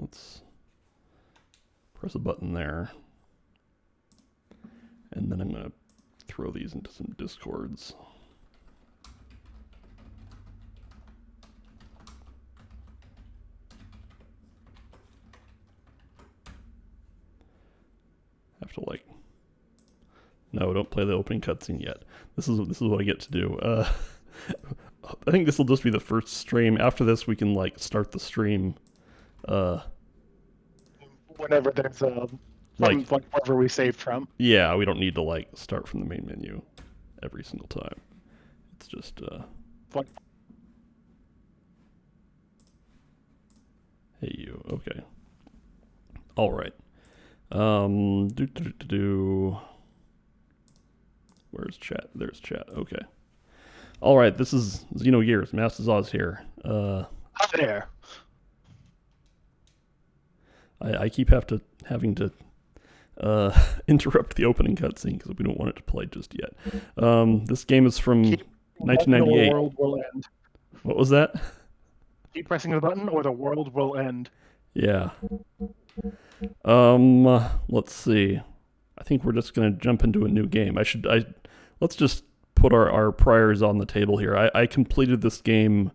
let's press a button there. And then I'm going to throw these into some discords. Have to like, no, don't play the opening cutscene yet. This is what I get to do. I think this will just be the first stream. After this, we can like start the stream. Whenever there's like wherever we saved from. Yeah, we don't need to like start from the main menu every single time. It's just Hey you. Okay. All right. Where's chat? There's chat. Okay. All right. This is Xenogears. MaskedHuzzah here. Hi there. I keep having to interrupt the opening cutscene because we don't want it to play just yet. This game is from 1998. The world will end. What was that? Keep pressing the button, or the world will end. Yeah. Let's see. I think we're just gonna jump into a new game. Let's just put our priors on the table here. I completed this game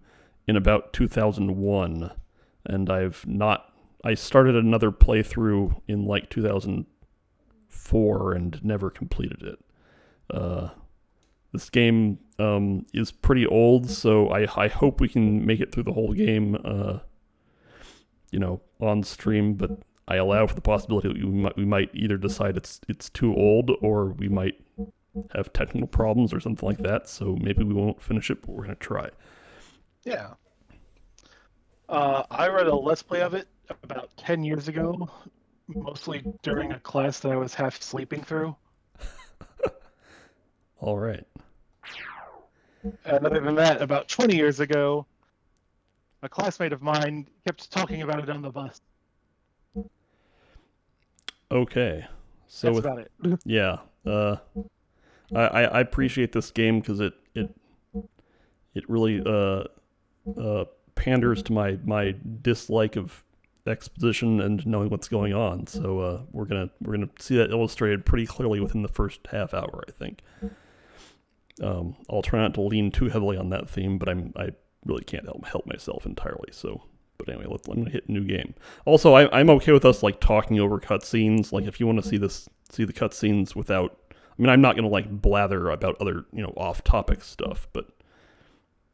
in about 2001, and I started another playthrough in like 2004 and never completed it. This game is pretty old, so I hope we can make it through the whole game, on stream. But I allow for the possibility that we might either decide it's too old, or we might have technical problems or something like that. So maybe we won't finish it, but we're gonna try. Yeah. I read a Let's Play of it about 10 years ago, mostly during a class that I was half sleeping through. All right. And other than that, about 20 years ago, a classmate of mine kept talking about it on the bus. Okay. So that's about it. Yeah. I appreciate this game because it really panders to my dislike of exposition and knowing what's going on. So we're gonna see that illustrated pretty clearly within the first half hour, I think. I'll try not to lean too heavily on that theme, but I really can't help myself entirely. So, but anyway, I'm gonna hit new game. Also, I'm okay with us like talking over cutscenes. Like if you want to see the cutscenes without, I mean, I'm not gonna like blather about other off-topic stuff, but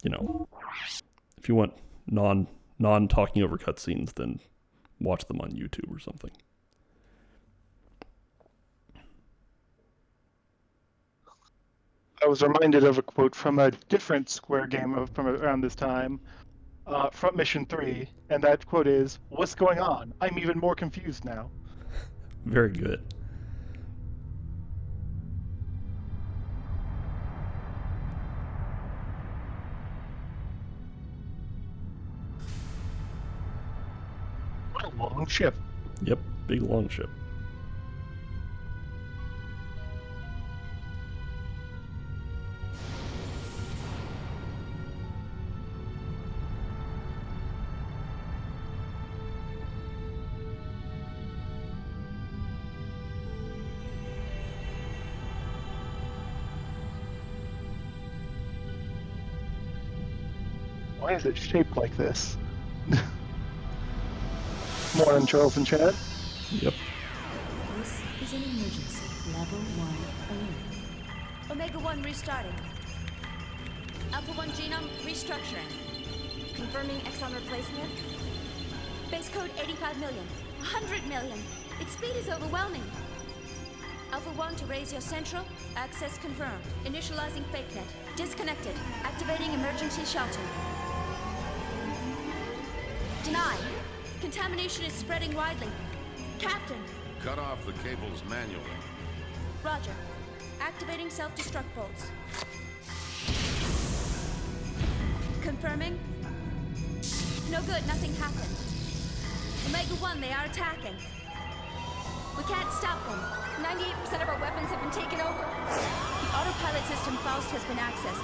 if you want non talking over cutscenes, then watch them on YouTube or something. I was reminded of a quote from a different Square game from around this time, from Mission 3, and that quote is, "What's going on? I'm even more confused now." Very good. What a long ship. Yep, big long ship. Why is it shaped like this? Morning, Charles and Chad. Yep. This is an emergency. Level 1 alert. Omega 1 restarting. Alpha 1 genome restructuring. Confirming exon replacement. Base code 85 million. 100 million. Its speed is overwhelming. Alpha 1 to raise your central. Access confirmed. Initializing fake net. Disconnected. Activating emergency shelter. Denied. Contamination is spreading widely. Captain. Cut off the cables manually. Roger. Activating self-destruct bolts. Confirming. No good, nothing happened. Omega 1, they are attacking. We can't stop them. 98% of our weapons have been taken over. The autopilot system Faust has been accessed,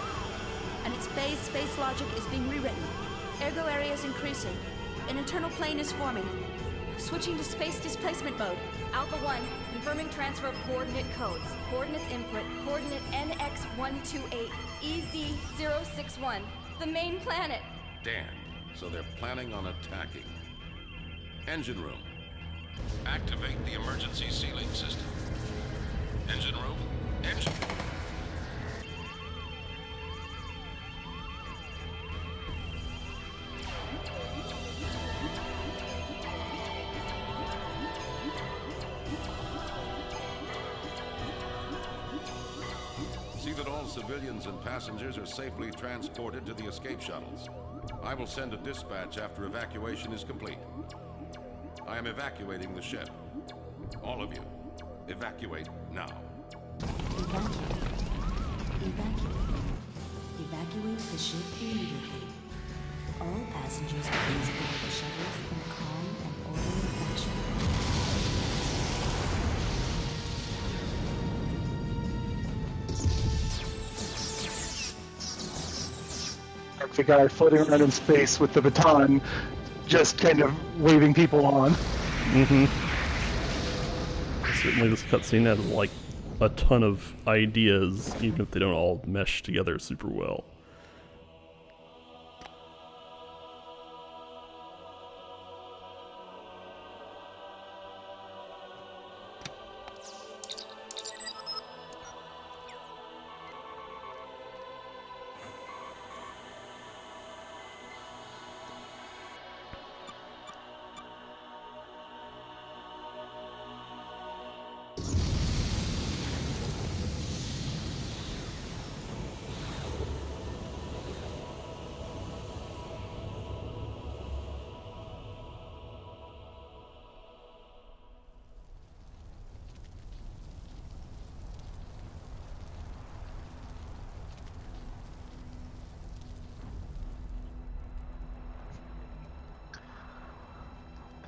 and its phase space logic is being rewritten. Ergo area is increasing. An internal plane is forming. Switching to space displacement mode. Alpha 1, confirming transfer of coordinate codes. Coordinates input, coordinate NX128, EZ061. The main planet. Damn. So they're planning on attacking. Engine room. Activate the emergency sealing system. Engine room. Engine. See that all civilians and passengers are safely transported to the escape shuttles. I will send a dispatch after evacuation is complete. I am evacuating the ship. All of you, evacuate now. Evacuate. Evacuate the ship immediately. All passengers please board the shuttles in a calm and orderly fashion. Like the guy floating around in space with the baton, just kind of waving people on. Certainly this cutscene has like a ton of ideas, even if they don't all mesh together super well.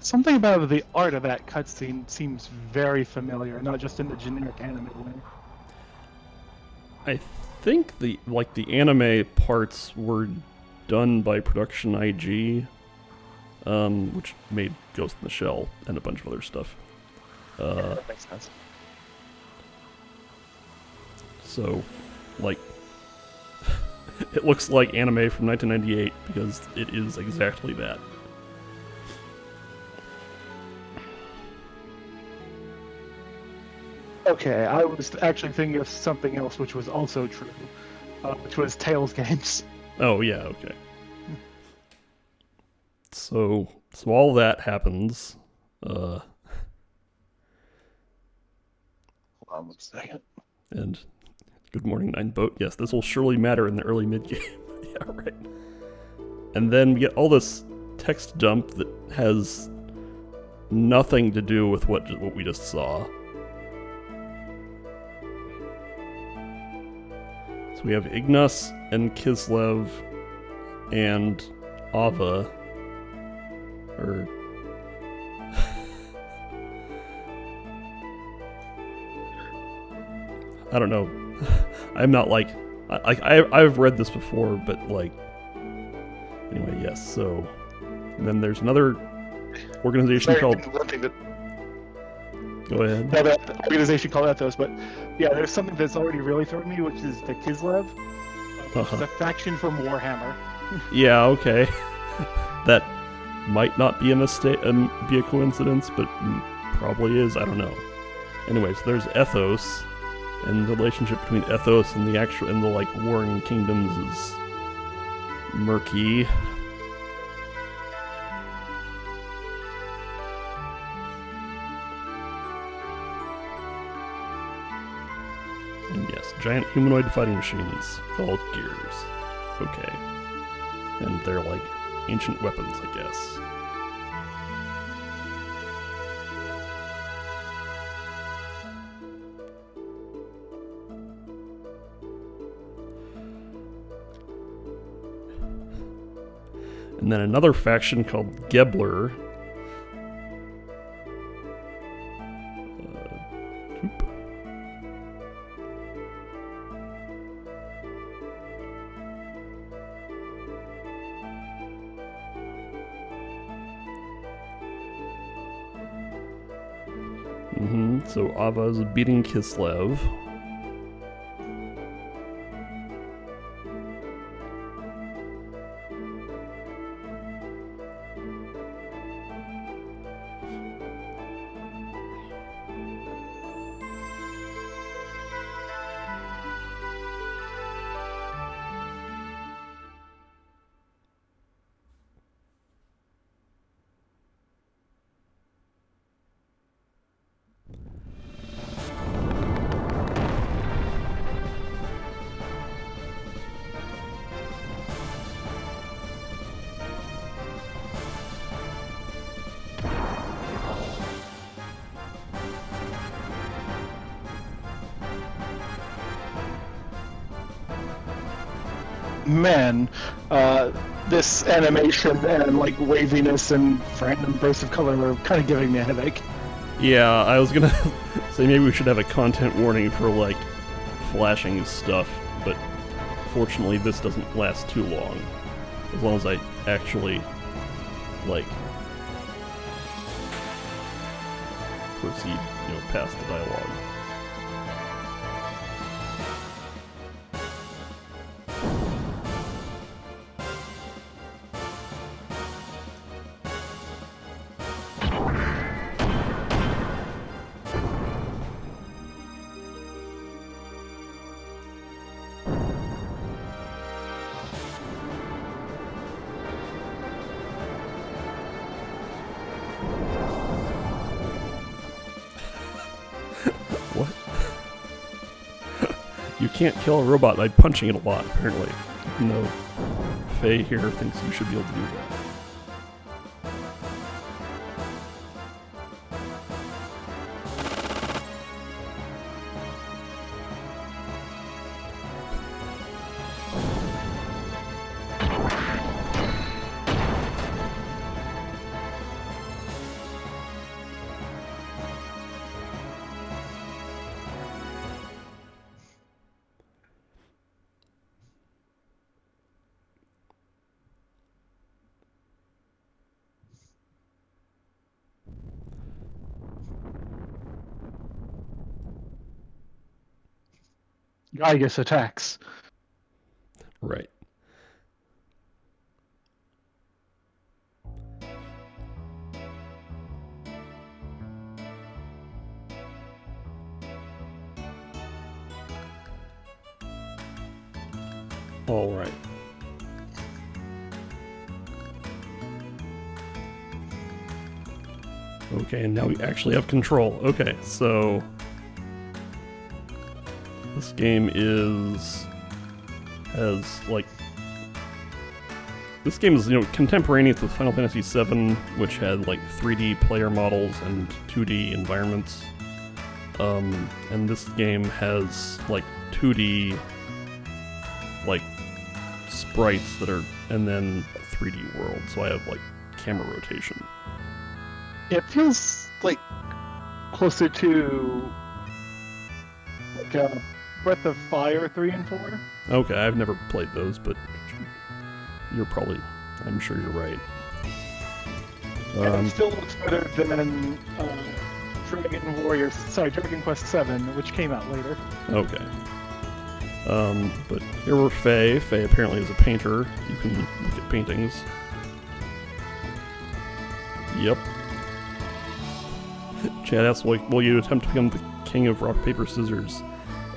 Something about the art of that cutscene seems very familiar, not just in the generic anime way. I think the anime parts were done by Production IG, which made Ghost in the Shell and a bunch of other stuff. That makes sense. So, like, it looks like anime from 1998 because it is exactly that. Okay, I was actually thinking of something else which was also true, which was Tales games. Oh yeah, okay. So all that happens. Hold on 1 second. And good morning, Nine Boat. Yes, this will surely matter in the early mid game. Yeah, right. And then we get all this text dump that has nothing to do with what we just saw. So we have Ignas and Kislev and Ava, or I don't know. I'm not like I've read this before, but like anyway, yes. So and then there's another organization called. One thing that Go ahead. no, that organization called Ethos, but yeah, there's something that's already really thrown me, which is the Kislev, which is a faction from Warhammer. Yeah, okay. That might not be a mistake, be a coincidence, but probably is. I don't know. Anyway, so there's Ethos, and the relationship between Ethos and the like warring kingdoms is murky. And yes, giant humanoid fighting machines called gears. Okay. And they're like ancient weapons, I guess. And then another faction called Gebler. So Ava's beating Kislev. Man, this animation and like waviness and random bursts of color are kind of giving me a headache. Yeah, I was gonna say maybe we should have a content warning for like flashing stuff, but fortunately this doesn't last too long. As long as I actually like proceed, past the dialogue. What? You can't kill a robot by punching it a lot, apparently. No. Faye here thinks you should be able to do that. Gaius attacks. Right. All right. Okay, and now we actually have control. Okay, so this game is contemporaneous with Final Fantasy VII, which had like 3D player models and 2D environments. And this game has like 2D like sprites that are, and then a 3D world. So I have like camera rotation. It feels like closer to like Breath of Fire 3 and 4. Okay, I've never played those, but I'm sure you're right. And it still looks better than Dragon Quest 7, which came out later. Okay. But here we're Faye. Faye apparently is a painter. You can look at paintings. Yep. Chad asks, will you attempt to become the king of rock, paper, scissors?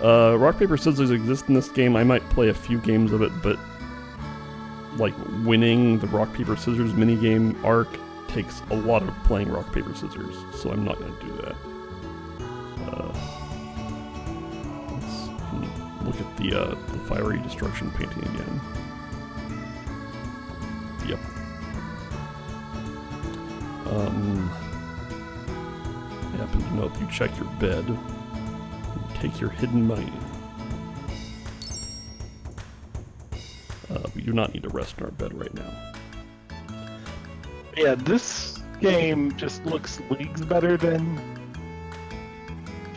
Rock, paper, scissors exists in this game. I might play a few games of it, but like winning the rock, paper, scissors minigame arc takes a lot of playing rock, paper, scissors, so I'm not going to do that. Let's look at the fiery destruction painting again. Yep. I happen to know if you check your bed, you take your hidden money. We do not need to rest in our bed right now. Yeah, this game just looks leagues better than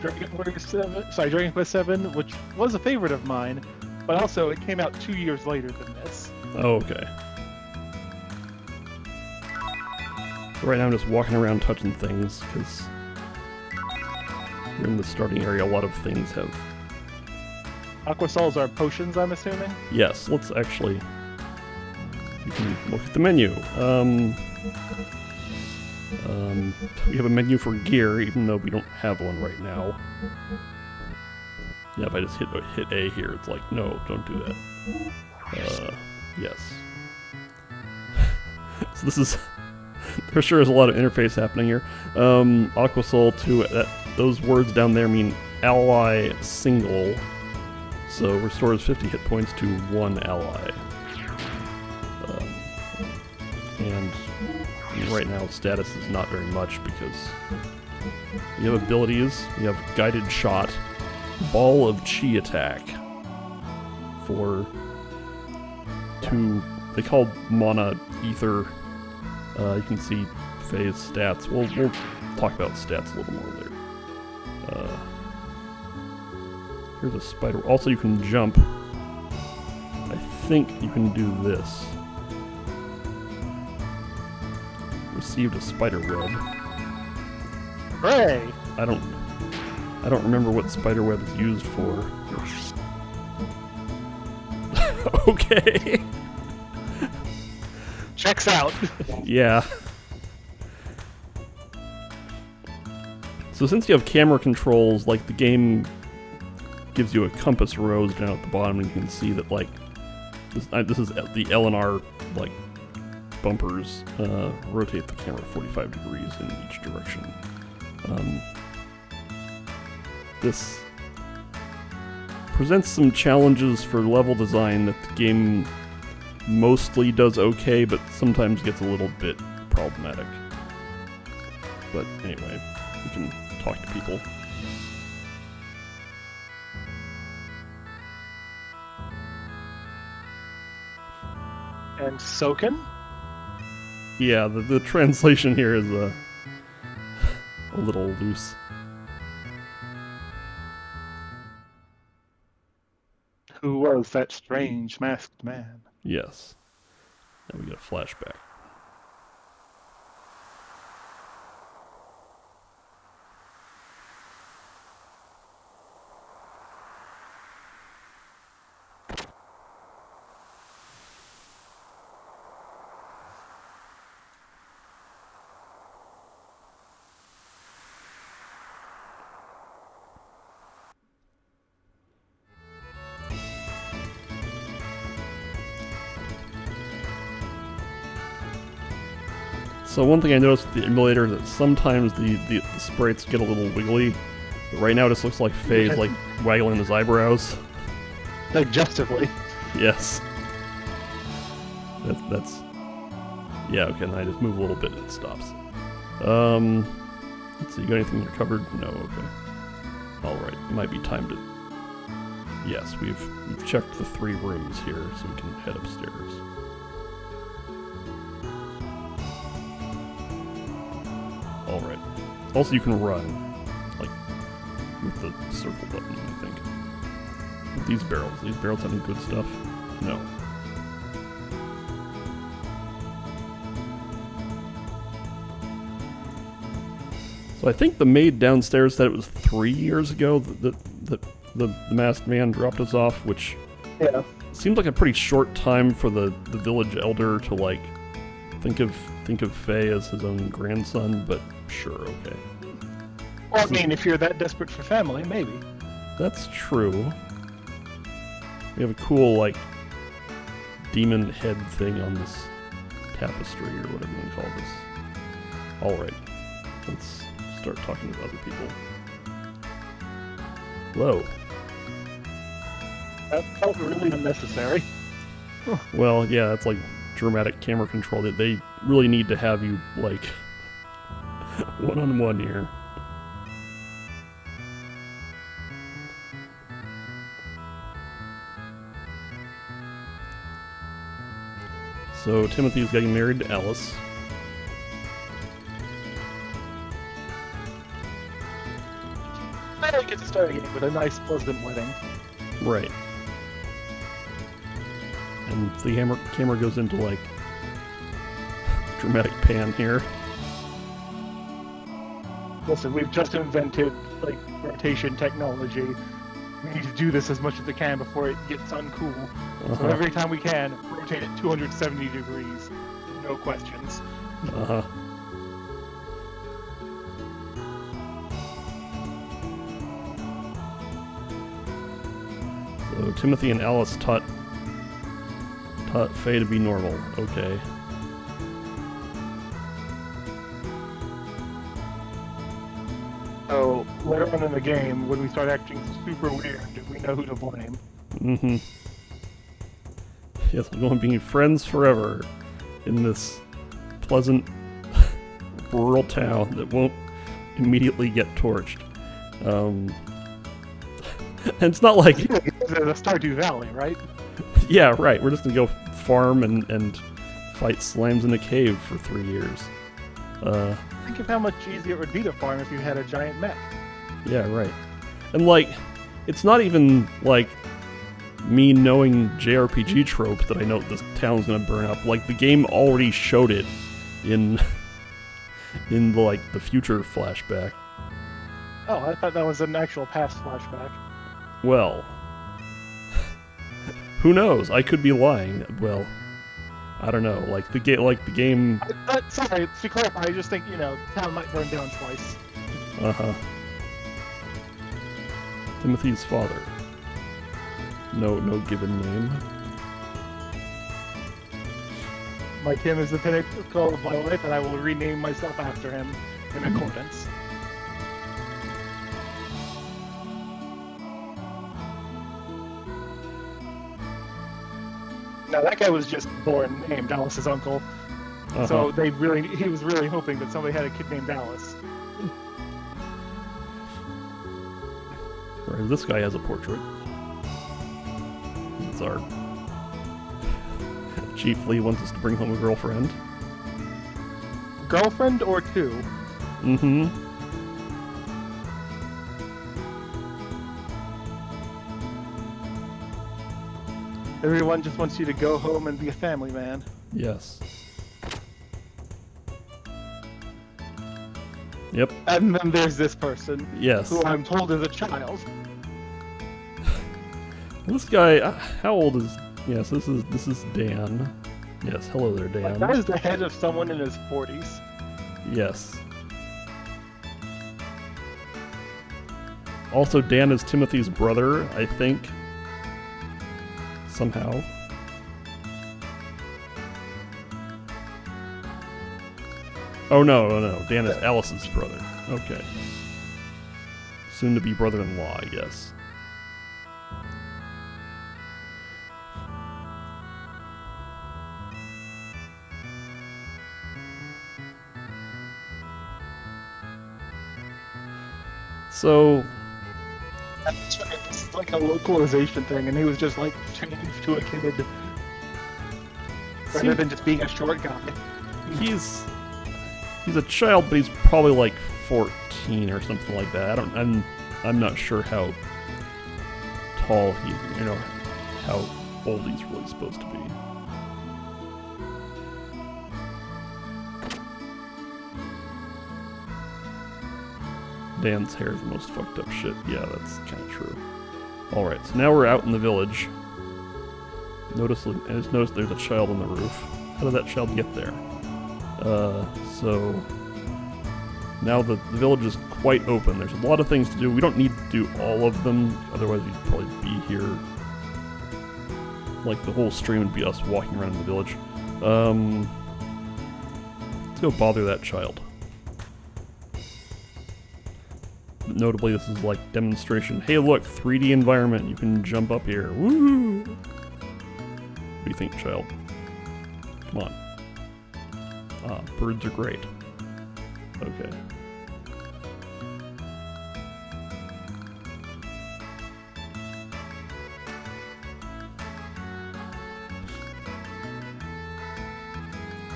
Dragon Quest 7, which was a favorite of mine, but also it came out 2 years later than this. Oh, okay. So right now I'm just walking around touching things, because You're in the starting area. A lot of things have. Aquasols are potions, I'm assuming? Yes, let's actually. You can look at the menu. We have a menu for gear, even though we don't have one right now. Yeah, if I just hit A here, it's like, no, don't do that. Yes. So this is... there sure is a lot of interface happening here. Aquasol 2, those words down there mean ally single. So restores 50 hit points to one ally. And right now status is not very much because you have abilities, you have guided shot, ball of chi attack for 2, they call mana ether. You can see phase stats. We'll talk about stats a little more later. Here's a spider. Also, you can jump. I think you can do this. Received a spider web. Hooray! I don't remember what spider web is used for. Okay. Checks out. Yeah. So since you have camera controls, like the game gives you a compass rose down at the bottom, and you can see that like this is the L and R like bumpers rotate the camera 45 degrees in each direction. This presents some challenges for level design that the game mostly does okay, but sometimes gets a little bit problematic. But anyway, we can talk to people. And Soken? Yeah, the translation here is a little loose. Who was that strange masked man? Yes. Now we get a flashback. So one thing I noticed with the emulator is that sometimes the sprites get a little wiggly. But right now it just looks like Faye's like waggling his eyebrows. Suggestively. Yes. That's yeah, okay, and I just move a little bit and it stops. Let's see, you got anything you're covered? No, okay. Alright, it might be time to... Yes, we've checked the 3 rooms here, so we can head upstairs. Alright. Also, you can run, like, with the circle button, I think. With these barrels having good stuff? No. So I think the maid downstairs said it was 3 years ago that the masked man dropped us off, which seems like a pretty short time for the village elder to, like, think of Faye as his own grandson, but sure, okay. Well, I mean, if you're that desperate for family, maybe. That's true. We have a cool, like, demon head thing on this tapestry, or whatever you want to call this. Alright, let's start talking to other people. Hello. That felt really unnecessary. Well, yeah, it's like dramatic camera control. They really need to have you, like, one-on-one here. So Timothy's getting married to Alice. I like it to start again with a nice, pleasant wedding. Right. And the camera goes into, like, dramatic pan here. listen, we've just invented like rotation technology. We need to do this as much as we can before it gets uncool. So every time we can, rotate it 270 degrees. No questions. Uh-huh. So Timothy and Alice taught Faye to be normal. Okay. So later on in the game, when we start acting super weird, we know who to blame. Mm-hmm. Yes, we're going to be friends forever in this pleasant rural town that won't immediately get torched. And it's not like... The Stardew Valley, right? Yeah, right. We're just going to go farm and fight slams in a cave for 3 years. Think of how much easier it would be to farm if you had a giant mech. Yeah, right. And, like, it's not even, like, me knowing JRPG trope that I know this town's gonna burn up. Like, the game already showed it in the, like, the future flashback. Oh, I thought that was an actual past flashback. Well, who knows? I could be lying. Well, I don't know. Like, the game... Sorry, to clarify, I just think, town might burn down twice. Uh-huh. Timothy's father. No given name. My Tim is the pinnacle of my life, and I will rename myself after him in accordance. Now that guy was just born named Alice's uncle, so he was really hoping that somebody had a kid named Alice. Whereas this guy has a portrait. It's our Chief Lee wants us to bring home a girlfriend. Girlfriend or two? Mm-hmm. Everyone just wants you to go home and be a family man. Yes. Yep. And then there's this person. Yes. Who I'm told is a child. This guy, how old is... Yes, this is Dan. Yes, hello there, Dan. That is the head of someone in his 40s. Yes. Also, Dan is Timothy's brother, I think. Somehow. Oh, no. Dan is Alice's brother. Okay. Soon to be brother-in-law, I guess. So... That's right. This is like a localization thing, and he was just like changed to a kid rather than just being a short guy. He's a child, but he's probably like 14 or something like that. I'm not sure how tall how old he's really supposed to be. Dan's hair is the most fucked up shit. Yeah, that's kind of true. Alright, so now we're out in the village. Notice there's a child on the roof. How did that child get there? So... Now the village is quite open. There's a lot of things to do. We don't need to do all of them, otherwise we'd probably be here... Like, the whole stream would be us walking around in the village. Let's go bother that child. Notably, this is like demonstration. Hey, look, 3D environment. You can jump up here. Woo! What do you think, child? Come on. Ah, birds are great. Okay.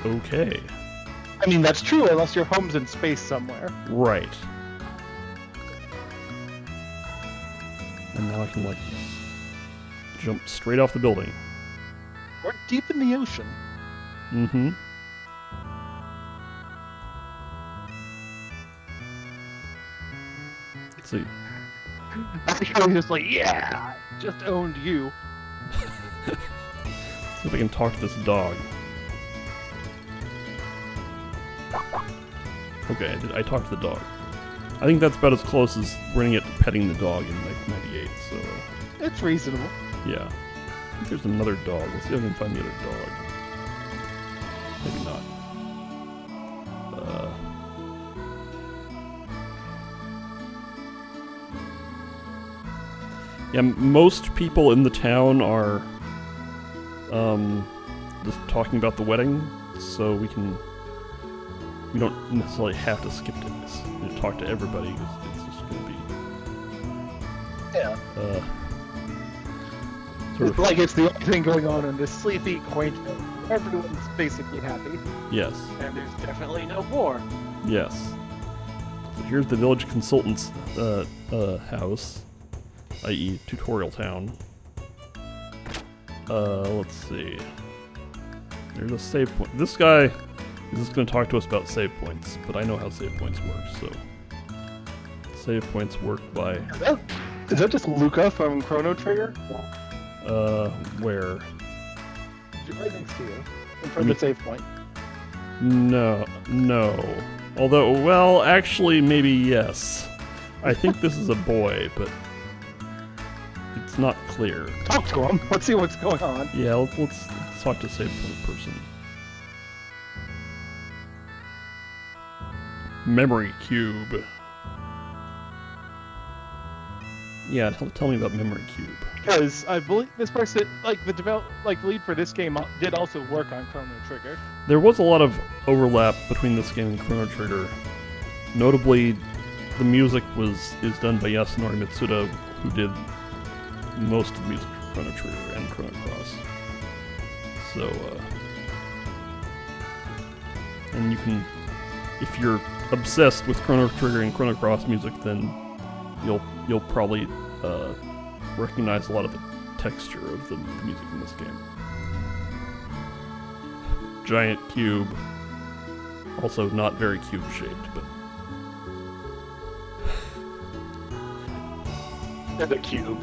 Okay. I mean, that's true unless your home's in space somewhere. Right. And now I can, like, jump straight off the building. We're deep in the ocean. Mm-hmm. Let's see. Actually, just like, yeah, just owned you. See if I can talk to this dog. Okay, I talked to the dog. I think that's about as close as we're gonna get to petting the dog in like 98, so It's reasonable. yeah. I think there's another dog. Let's see if I can find the other dog. Maybe not. Yeah, most people in the town are just talking about the wedding, so we don't necessarily have to skip to this. You talk to everybody, 'cause it's just gonna be Yeah. sort It's of, like it's the only thing going on in this sleepy, quaint village. Everyone's basically happy, yes, and there's definitely no war. yes. So here's the village consultant's house, i.e. tutorial town. Let's see. There's a save point. This guy is just going to talk to us about save points, but I know how save points work, so... Save points work by... Is that just Luca from Chrono Trigger? Where? Right next to you. In front of the save point. No. Although, well, actually, maybe yes. I think this is a boy, but... It's not clear. Talk to him. Let's see what's going on. Yeah, let's talk to save point person. Memory cube. Yeah, tell me about memory cube. Because I believe this person, like the lead for this game, did also work on Chrono Trigger. There was a lot of overlap between this game and Chrono Trigger. Notably, the music is done by Yasunori Mitsuda, who did most of the music for Chrono Trigger and Chrono Cross. So, and you can, if you're obsessed with Chrono Trigger and Chrono Cross music, then you'll probably recognize a lot of the texture of the music in this game. Giant cube, also not very cube shaped, but And a cube.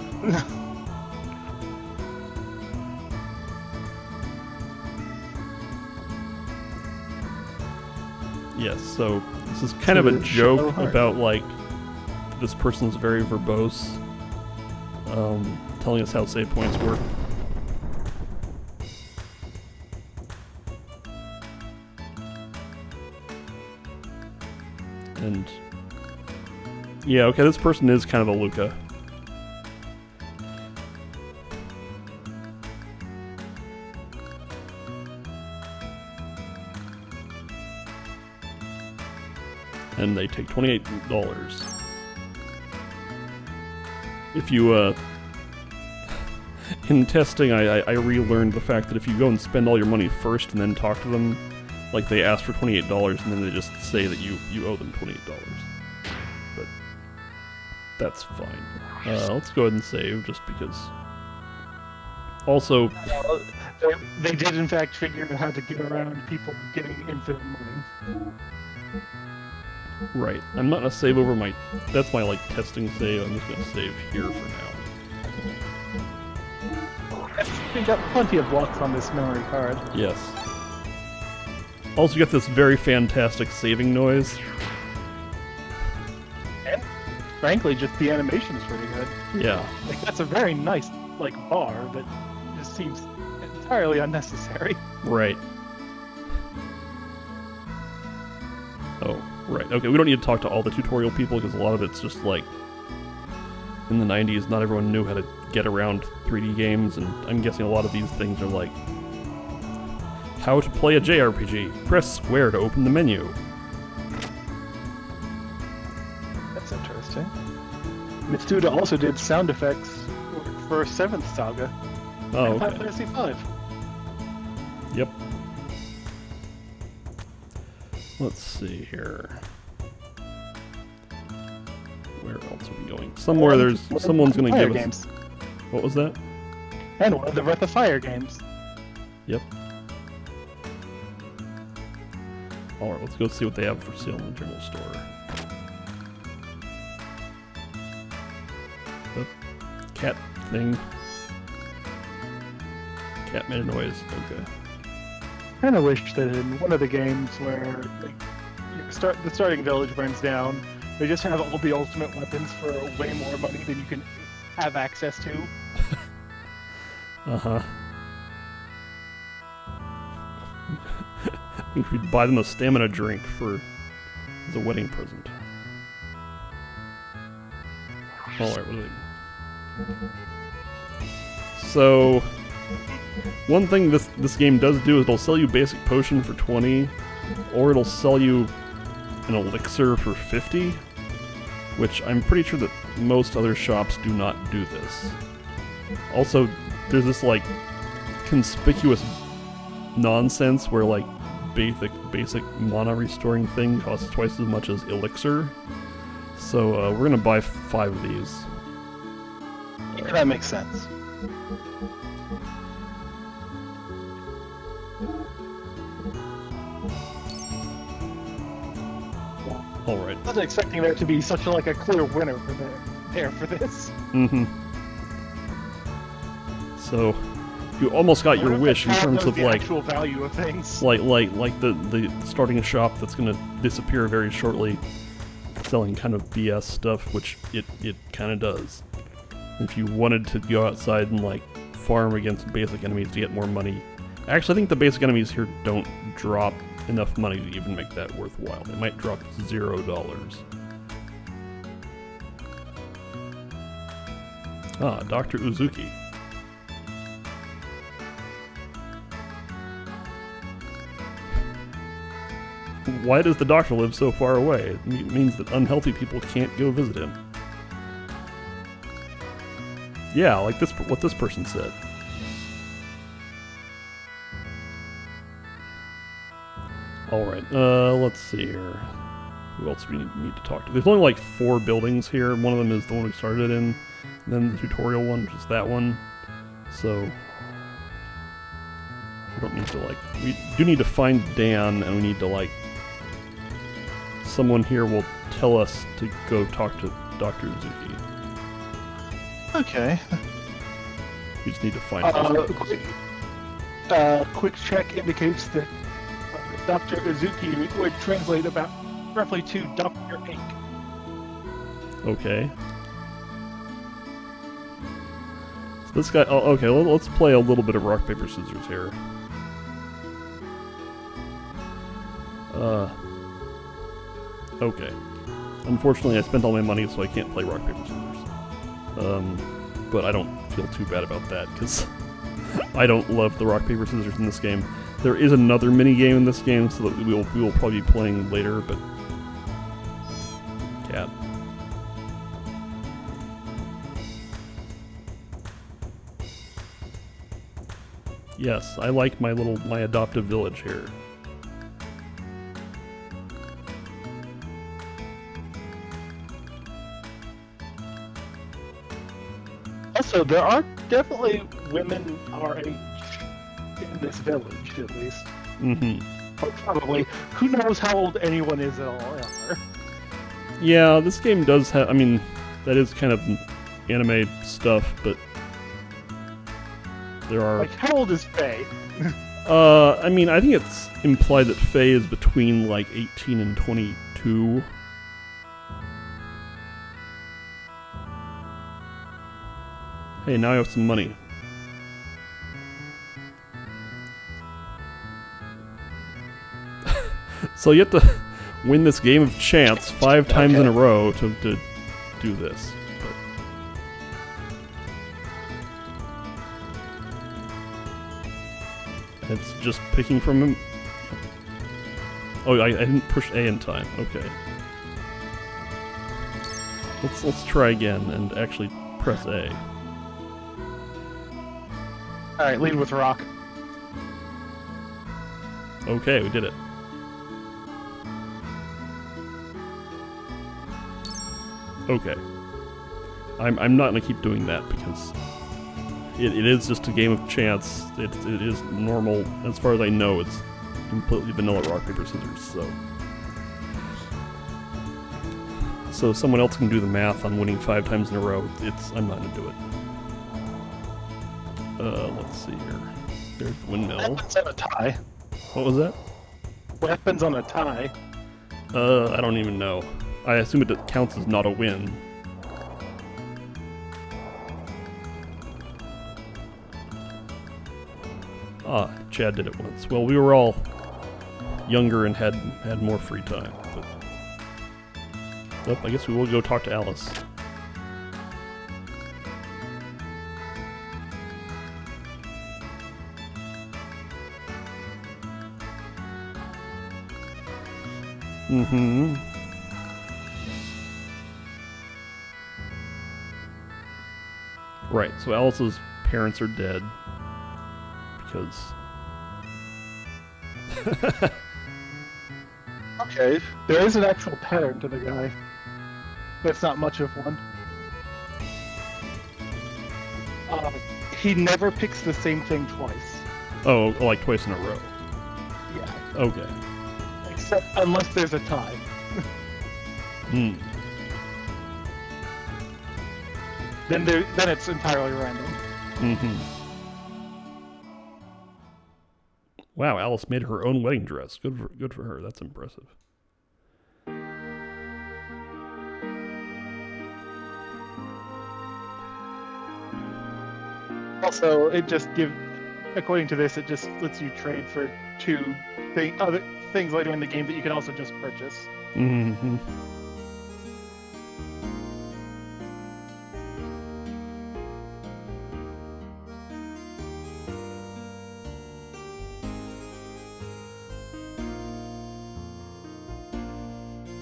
yes. So this is kind of a joke about like this person's very verbose, telling us how save points work. And yeah, okay, this person is kind of a Luca. And they take $28. If you, in testing, I relearned the fact that if you go and spend all your money first and then talk to them, like they ask for $28 and then they just say that you owe them $28. But that's fine. Let's go ahead and save just because. Also, They did in fact figure out how to get around people getting infinite money. right, I'm not gonna save over my. That's my like testing save. I'm just gonna save here for now. We got plenty of blocks on this memory card. Yes. Also, you get this very fantastic saving noise. And frankly, just the animation is pretty good. Yeah. Like that's a very nice like bar, but just seems entirely unnecessary. Right. Oh, right. Okay, we don't need to talk to all the tutorial people because a lot of it's just like in the 90s, not everyone knew how to get around 3D games, and I'm guessing a lot of these things are like how to play a JRPG. Press square to open the menu. That's interesting. Mitsuda also did sound effects for 7th Saga. Oh, and Final okay. Fantasy V. Yep. Let's see here. Where else are we going? Somewhere there's someone's gonna give us. Games. What was that? And one of the Breath of Fire games. Yep. Alright, let's go see what they have for sale in the general store. the cat thing. Cat made a noise. Okay. Kind of wish that in one of the games where the starting village burns down, they just have all the ultimate weapons for way more money than you can have access to. Uh-huh. You could buy them a stamina drink as a wedding present. Alright, what do we... So, one thing this game does do is it'll sell you basic potion for 20, or it'll sell you an elixir for 50, which I'm pretty sure that most other shops do not do this. Also, there's this like conspicuous nonsense where like basic mana restoring thing costs twice as much as elixir. So we're gonna buy 5 of these. Yeah, that makes sense. All right. I wasn't expecting there to be such a clear winner for this. Mm-hmm. So, you almost got your wish in terms of the like actual value of things. like the starting a shop that's gonna disappear very shortly, selling kind of BS stuff, which it kind of does. If you wanted to go outside and like farm against basic enemies to get more money, actually I think the basic enemies here don't drop enough money to even make that worthwhile. They might drop $0. Ah, Dr. Uzuki. Why does the doctor live so far away? It means that unhealthy people can't go visit him. Yeah, like what this person said. Alright, let's see here. Who else we need to talk to? There's only like 4 buildings here. One of them is the one we started in. And then the tutorial one, which is that one. So, we don't need to like... We do need to find Dan, and we need to like... Someone here will tell us to go talk to Dr. Uzuki. Okay. We just need to find him. Quick check indicates that Dr. Uzuki would translate about roughly to Dr. Ink. Okay. So this guy... Oh, okay, let's play a little bit of rock, paper, scissors here. Okay. Unfortunately, I spent all my money, so I can't play rock, paper, scissors. But I don't feel too bad about that, because I don't love the rock, paper, scissors in this game. There is another mini-game in this game, so that we will probably be playing later, but... Cat. Yes, I like my adoptive village here. Also, there are definitely women our age in this village, at least. Mm-hmm. Or probably. Who knows how old anyone is at all ever. Yeah, this game does have... I mean, that is kind of anime stuff, but... There are... Like, how old is Faye? I mean, I think it's implied that Faye is between, like, 18 and 22. Hey, now I have some money. So you have to win this game of chance 5 times in a row to do this. But it's just picking from him. Oh, I didn't push A in time. Okay. Let's try again and actually press A. Alright, lead with rock. Okay, we did it. Okay. I'm not gonna keep doing that because it is just a game of chance. It is normal. As far as I know, it's completely vanilla rock, paper, scissors, so... so someone else can do the math on winning 5 times in a row, I'm not gonna do it. Let's see here. There's the windmill. What happens on a tie? What was that? What happens on a tie? I don't even know. I assume it counts as not a win. Ah, Chad did it once. Well, we were all younger and had more free time. But I guess we will go talk to Alice. Mm-hmm. Right, so Alice's parents are dead. Because... Okay, there is an actual pattern to the guy. But it's not much of one. He never picks the same thing twice. Oh, like twice in a row. Yeah. Okay. Except unless there's a tie. Hmm. Then it's entirely random. Mm-hmm. Wow, Alice made her own wedding dress. Good for her. That's impressive. Also, according to this, it just lets you trade for 2 other things later in the game that you can also just purchase. Mm-hmm.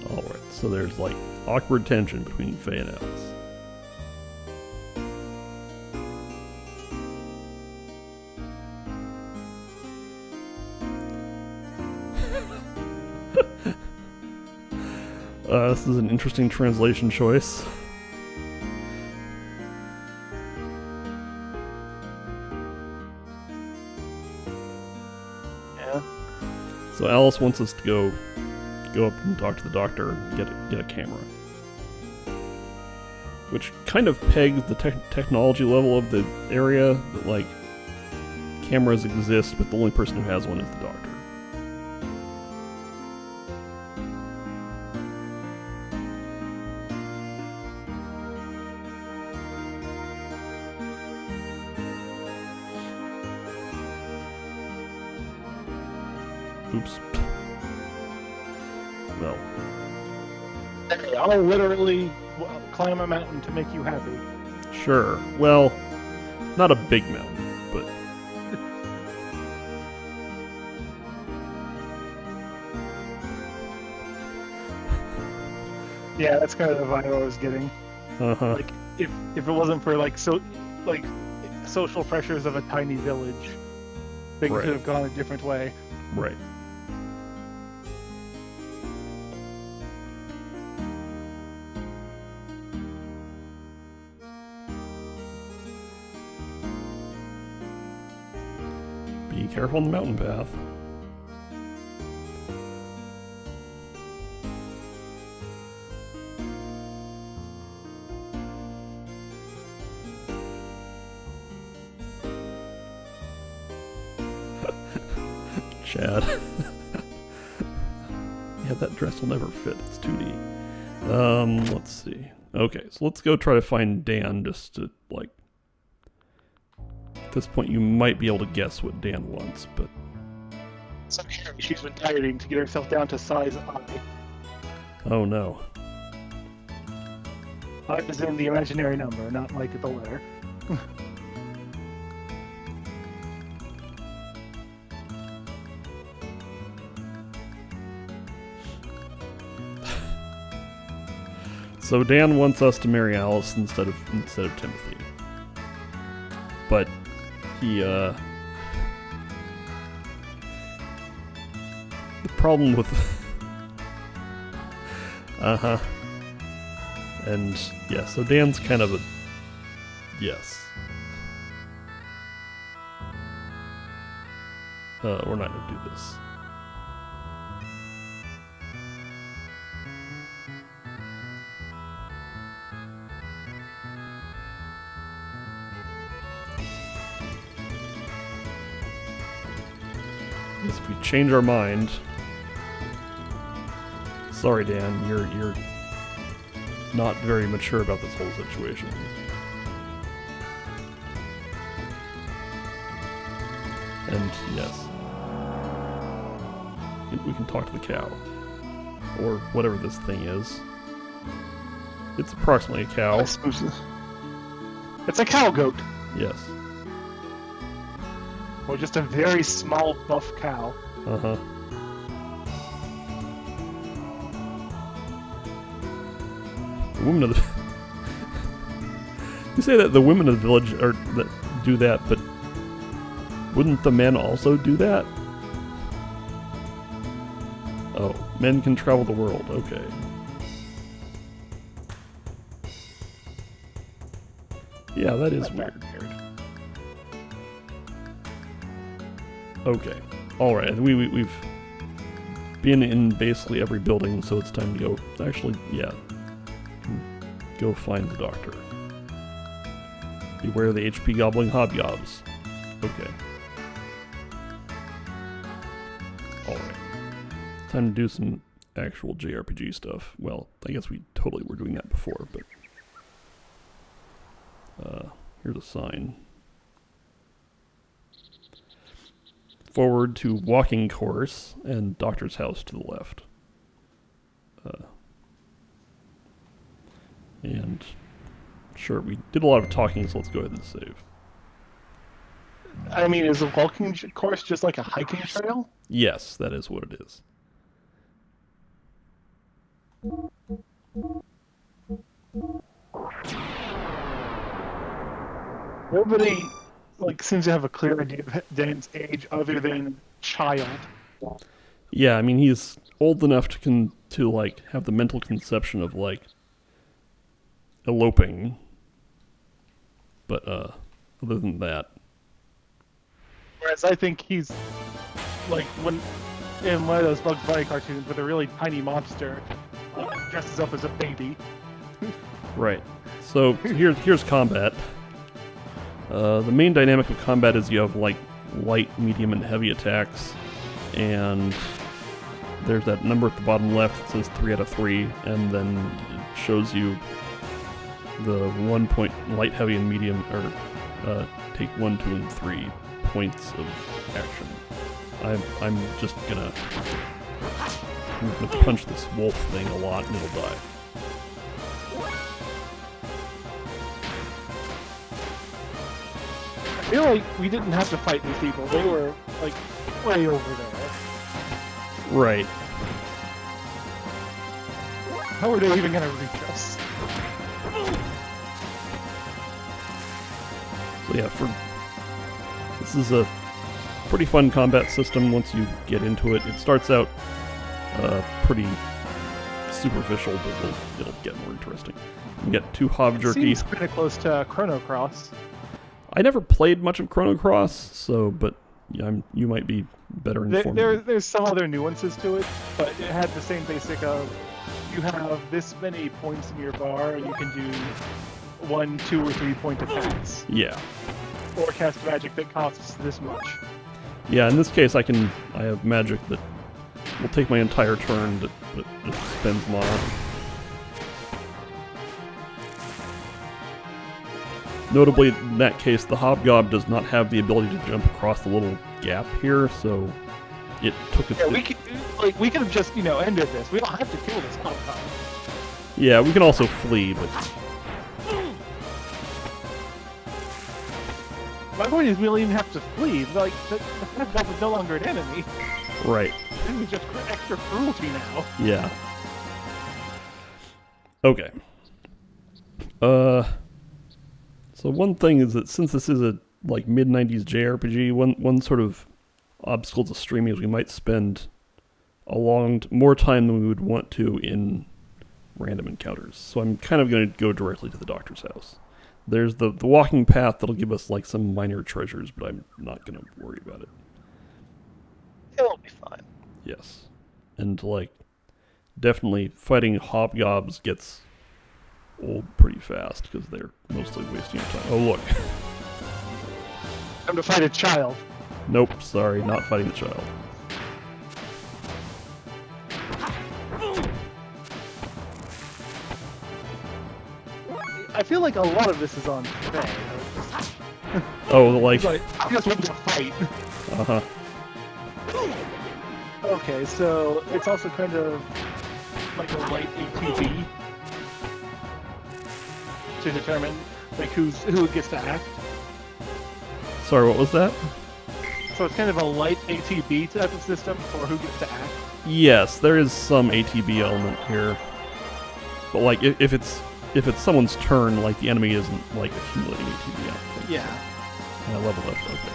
Alright, so there's like awkward tension between Faye and Alice. This is an interesting translation choice. Yeah. So Alice wants us to go up and talk to the doctor and get a camera, which kind of pegs the technology level of the area. That like cameras exist, but the only person who has one is the doctor. Oops. Well. Hey, I'll literally climb a mountain to make you happy. Sure. Well, not a big mountain, but... Yeah, that's kind of the vibe I was getting. Uh-huh. Like, if it wasn't for social pressures of a tiny village, things Right. could have gone a different way. Right. Be careful on the mountain path. Chad. Yeah, that dress will never fit. It's 2D. Let's see. Okay, so let's go try to find Dan just to, like... At this point, you might be able to guess what Dan wants, but... So she's been dieting to get herself down to size I. Oh no. I is in the imaginary number, not like the letter. So Dan wants us to marry Alice instead of Timothy. But he the problem with uh-huh. And yeah, so Dan's kind of a yes. We're not gonna do this. if we change our mind... Sorry, Dan, you're not very mature about this whole situation. And yes, we can talk to the cow, or whatever this thing is. It's approximately a cow. I suppose it's a cow goat, Yes. or just a very small buff cow. Uh-huh. The women of the... You say that the women of the village are that do that, but wouldn't the men also do that? Oh, men can travel the world. Okay. Yeah, that is weird. Okay. Alright, we've been in basically every building, so it's time to go... Actually, yeah. Go find the doctor. Beware the HP gobbling hobgobs. Okay. Alright. Time to do some actual JRPG stuff. Well, I guess we totally were doing that before, but... here's a sign. Forward to walking course, and doctor's house to the left. And... Sure, we did a lot of talking, so let's go ahead and save. I mean, is a walking course just like a hiking trail? Yes, that is what it is. Nobody seems to have a clear idea of Dan's age other than child. Yeah, I mean, he's old enough to have the mental conception of, eloping. But, other than that... Whereas I think he's, when in one of those Bugs Bunny cartoons with a really tiny monster dresses up as a baby. Right. So, here's combat. The main dynamic of combat is you have, light, medium, and heavy attacks. And there's that number at the bottom left that says 3 out of 3, and then it shows you the 1 point light, heavy, and medium, or take 1, 2, and 3 points of action. I'm just gonna punch this wolf thing a lot and it'll die. I feel like we didn't have to fight these people. They were, way over there. Right. How are they even gonna reach us? So yeah, this is a pretty fun combat system once you get into it. It starts out pretty superficial, but it'll get more interesting. You get 2 Hov Jerky. Seems pretty close to Chrono Cross. I never played much of Chrono Cross, but yeah, you might be better informed. There's some other nuances to it, but it had the same basic of you have this many points in your bar, and you can do 1, 2, or 3 point attacks. Yeah. Or cast magic that costs this much. Yeah, in this case I have magic that will take my entire turn, but just spends mana. Notably, in that case, the Hobgob does not have the ability to jump across the little gap here, so it took its... Yeah, we could have just, ended this. We don't have to kill this Hobgob. Yeah, we can also flee, but... My point is we don't even have to flee. The Hobgob is no longer an enemy. Right. This is just extra cruelty now. Yeah. Okay. So one thing is that since this is a mid-90s JRPG, one sort of obstacle to streaming is we might spend more time than we would want to in random encounters. So I'm kind of going to go directly to the doctor's house. There's the walking path that'll give us some minor treasures, but I'm not going to worry about it. It'll be fine. Yes. And definitely fighting hobgobs gets old pretty fast because they're mostly wasting your time. Oh, look. Time to fight a child. Nope, sorry, not fighting the child. I feel like a lot of this is on Faye. Oh, like, Like, I just want to fight. uh-huh. Okay, so it's also kind of like a light ATB to determine like who gets to act. Sorry, what was that? So it's kind of a light ATB type of system for who gets to act. Yes, there is some ATB element here. But like, if it's someone's turn, like the enemy isn't like accumulating ATB, I don't think. Yeah. And I level up, okay.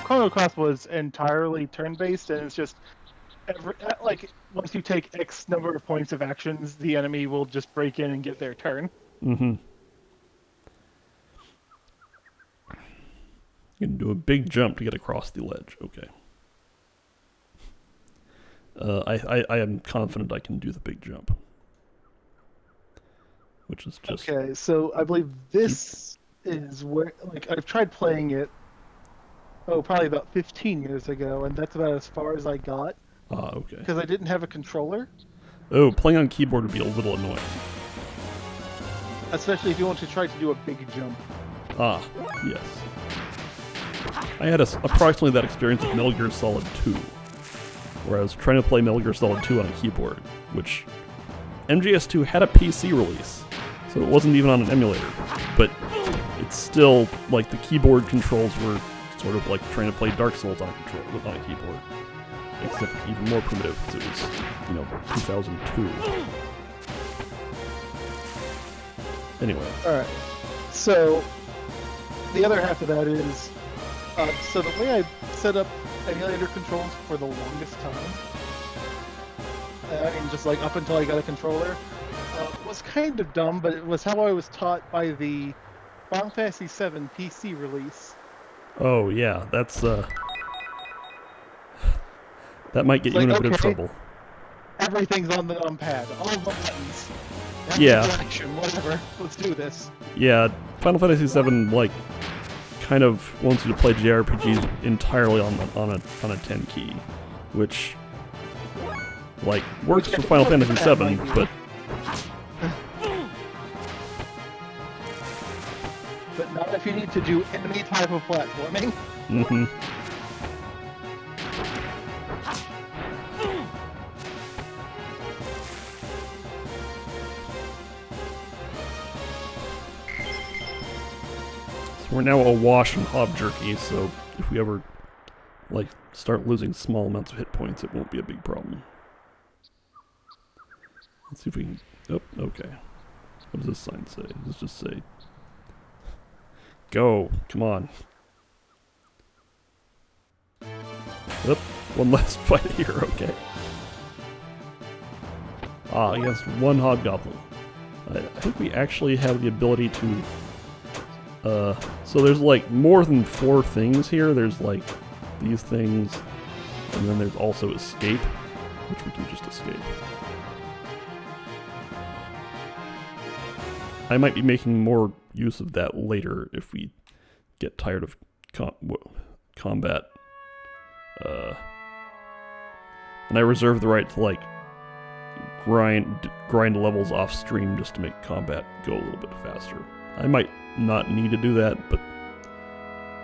Chrono Cross was entirely turn-based, and it's just like once you take X number of points of actions, the enemy will just break in and get their turn. Mm-hmm. You can do a big jump to get across the ledge. Okay. I am confident I can do the big jump. Which is just... Okay, so I believe this is where, like, I've tried playing it, probably about 15 years ago, and that's about as far as I got. Ah, okay. Because I didn't have a controller. Oh, playing on keyboard would be a little annoying. Especially if you want to try to do a big jump. Ah, yes. I had approximately that experience with Metal Gear Solid 2, where I was trying to play Metal Gear Solid 2 on a keyboard, which MGS2 had a PC release, so it wasn't even on an emulator, but it's still, like, the keyboard controls were sort of like trying to play Dark Souls on a keyboard, except even more primitive, because it was, 2002. Anyway. Alright, so the other half of that is, so the way I set up emulator controls for the longest time, I mean just like up until I got a controller, was kind of dumb, but it was how I was taught by the Final Fantasy VII PC release. Oh yeah, that's that might get you Like, in a bit of okay. trouble. Everything's on the numpad, all the buttons. Yeah. Action, whatever. Let's do this. Yeah, Final Fantasy VII like kind of wants you to play JRPGs entirely on a 10 key, which like works for Final Fantasy VII, but not if you need to do any type of platforming. mm-hmm. We're now awash in hob jerky, so if we ever, like, start losing small amounts of hit points, it won't be a big problem. Let's see if we can... Oh, okay. What does this sign say? Does this just say... Go! Come on. Yep, one last fight here, okay. Ah, yes, one hobgoblin. I think we actually have the ability to... so there's like more than 4 things here. There's like these things, and then there's also escape, which we can just escape. I might be making more use of that later if we get tired of combat. And I reserve the right to like grind levels off stream just to make combat go a little bit faster. I might not need to do that, but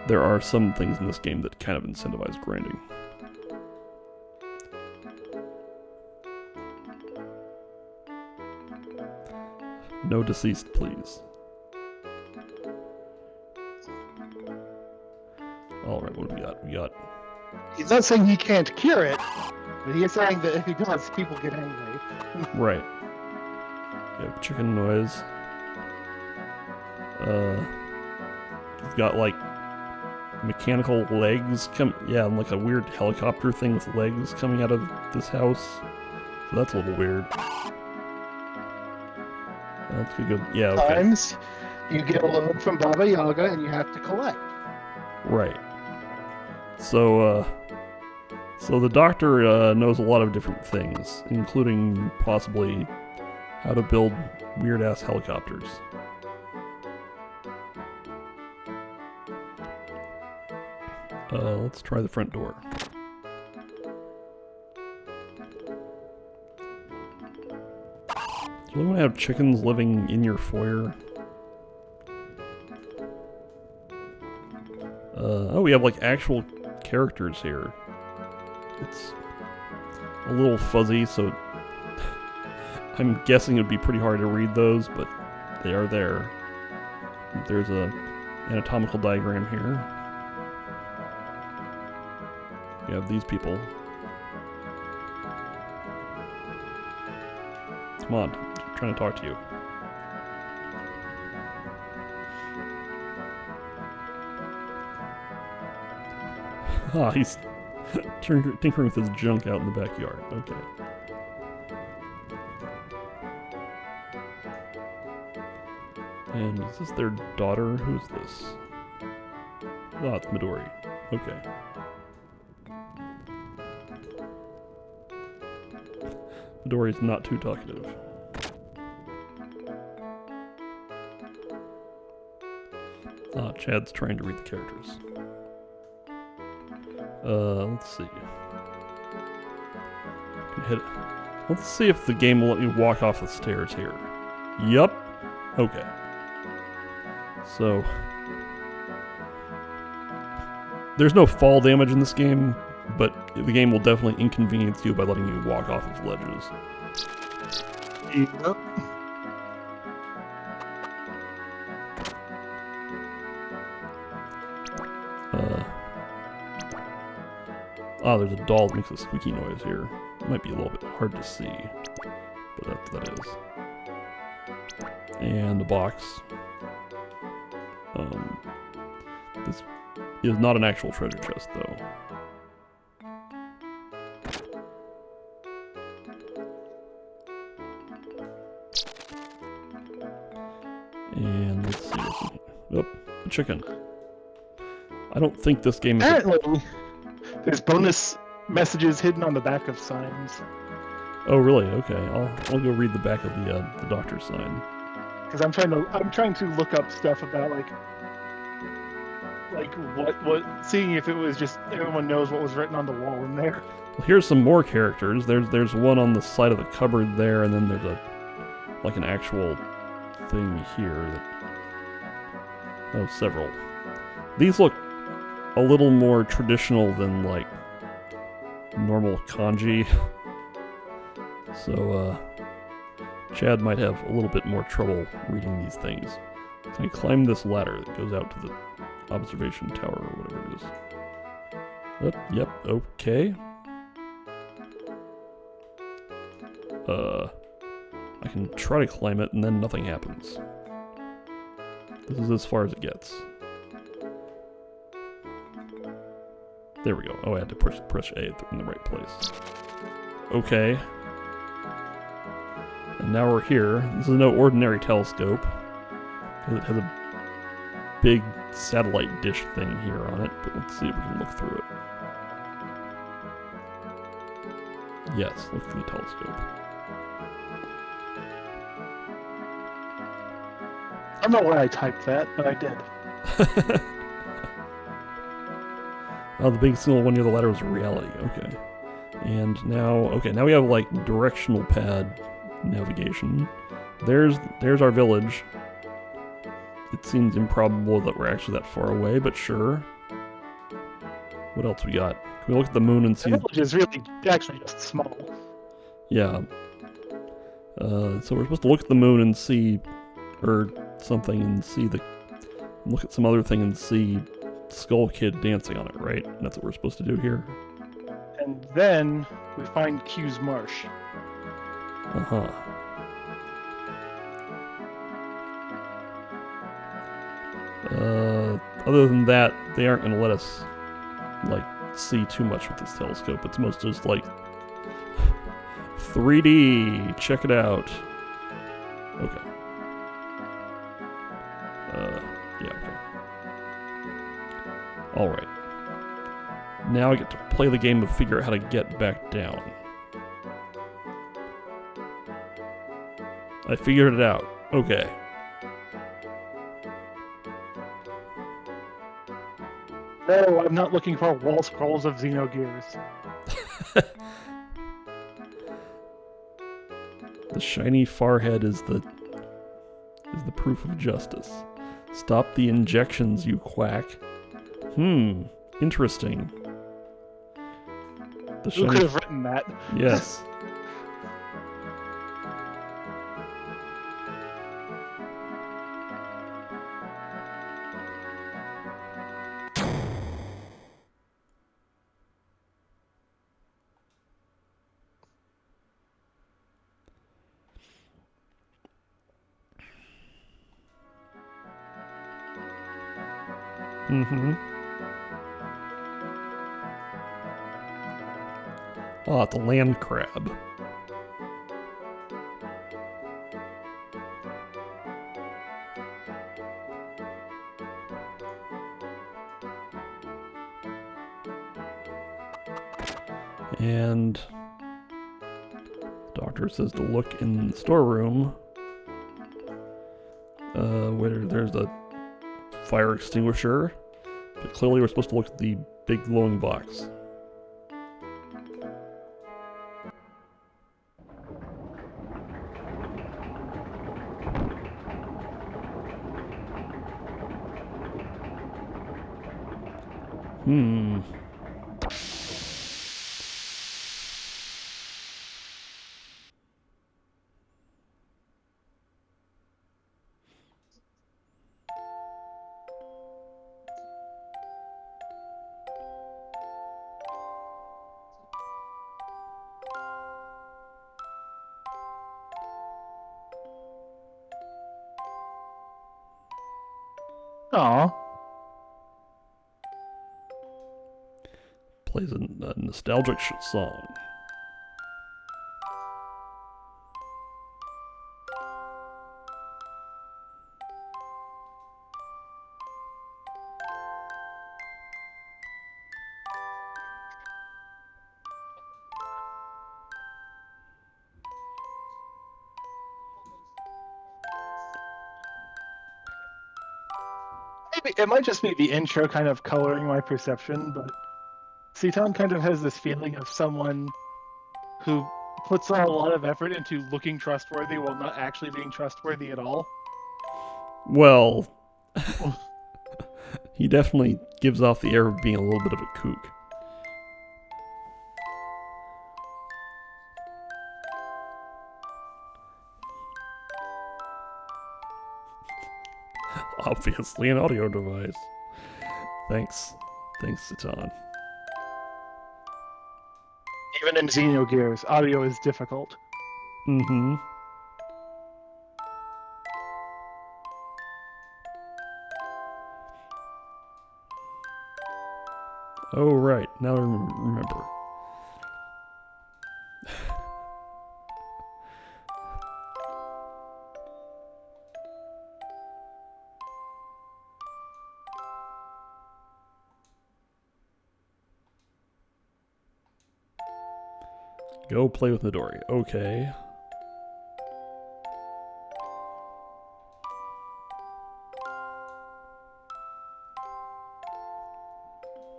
there are some things in this game that kind of incentivize grinding. No deceased, please. Alright, what do we got? We got... He's not saying he can't cure it, but he is saying that if he does, people get angry. Right. We have chicken noise. We've got like mechanical legs and like a weird helicopter thing with legs coming out of this house. So that's a little weird. That's good. Yeah, okay. Sometimes you get a loan from Baba Yaga and you have to collect. Right. So, so the doctor knows a lot of different things, including possibly how to build weird-ass helicopters. Let's try the front door. Do you really want to have chickens living in your foyer? Oh, we have like actual characters here. It's a little fuzzy, so I'm guessing it would be pretty hard to read those, but they are there. There's a anatomical diagram here. You have these people. Come on, I'm trying to talk to you. Ah, he's tinkering with his junk out in the backyard. Okay. And is this their daughter? Who's this? Oh, it's Midori. Okay. Midori's not too talkative. Ah, Chad's trying to read the characters. Let's see. Can hit it. Let's see if the game will let me walk off the stairs here. Yup. Okay. So, there's no fall damage in this game, but the game will definitely inconvenience you by letting you walk off of ledges. Yep. There's a doll that makes a squeaky noise here. It might be a little bit hard to see, but that's what that is. And the box. This is not an actual treasure chest, though. And let's see what's in here. Oh, a chicken. I don't think this game is... Apparently, there's bonus messages hidden on the back of signs. Oh, really? Okay, I'll go read the back of the doctor's sign. Because I'm trying to look up stuff about like what seeing if it was just everyone knows what was written on the wall in there. Well, here's some more characters. There's one on the side of the cupboard there, and then there's an actual thing here. Several. These look a little more traditional than like normal kanji. So Chad might have a little bit more trouble reading these things. Can I climb this ladder that goes out to the observation tower or whatever it is? Yep, okay. I can try to climb it and then nothing happens. This is as far as it gets. There we go. Oh, I had to press A in the right place. Okay. And now we're here. This is no ordinary telescope. It has a big satellite dish thing here on it, but let's see if we can look through it. Yes, look through the telescope. I don't know why I typed that, but I did. Oh, the big single one near the ladder was reality. Okay. And now we have like directional pad navigation. There's our village. It seems improbable that we're actually that far away, but sure. What else we got? Can we look at the moon and see? The village is really actually just small. Yeah. So we're supposed to look at the moon and see, or something, and look at some other thing and see Skull Kid dancing on it, right? That's what we're supposed to do here. And then we find Q's Marsh. Uh-huh. Other than that, they aren't going to let us, like, see too much with this telescope. It's mostly just like 3D. Check it out. Okay. Yeah, okay. Alright. Now I get to play the game of figure out how to get back down. I figured it out. Okay. No, I'm not looking for wall scrolls of Xenogears. The shiny forehead is the proof of justice. Stop the injections, you quack. Interesting. The Who could have written that? Yes. Oh, it's a land crab. And the doctor says to look in the storeroom where there's a fire extinguisher, but clearly we're supposed to look at the big glowing box. Aw. Plays a nostalgic song. Maybe it might just be the intro kind of coloring my perception, but Seaton kind of has this feeling of someone who puts a lot of effort into looking trustworthy while not actually being trustworthy at all. Well, he definitely gives off the air of being a little bit of a kook. Obviously an audio device. Thanks, Satan. Even in Xenogears, audio is difficult. Oh, right. Now I remember. Go play with Midori. Okay.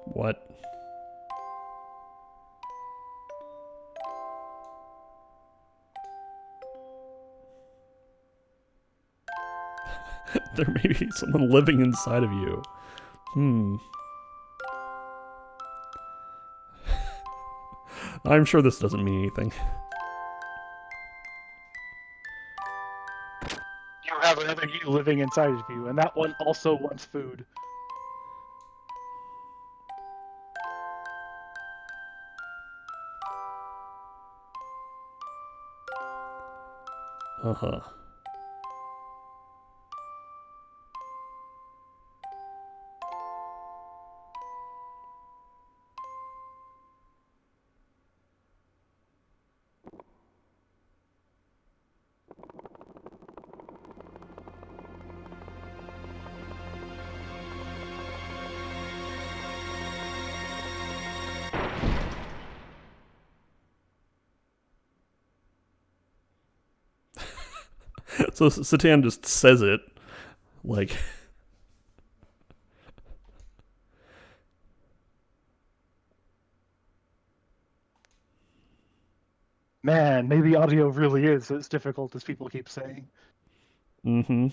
What? There may be someone living inside of you. I'm sure this doesn't mean anything. You have another you living inside of you, and that one also wants food. Uh-huh. So Satan just says it, like... Man, maybe audio really is as difficult as people keep saying. Mm-hmm.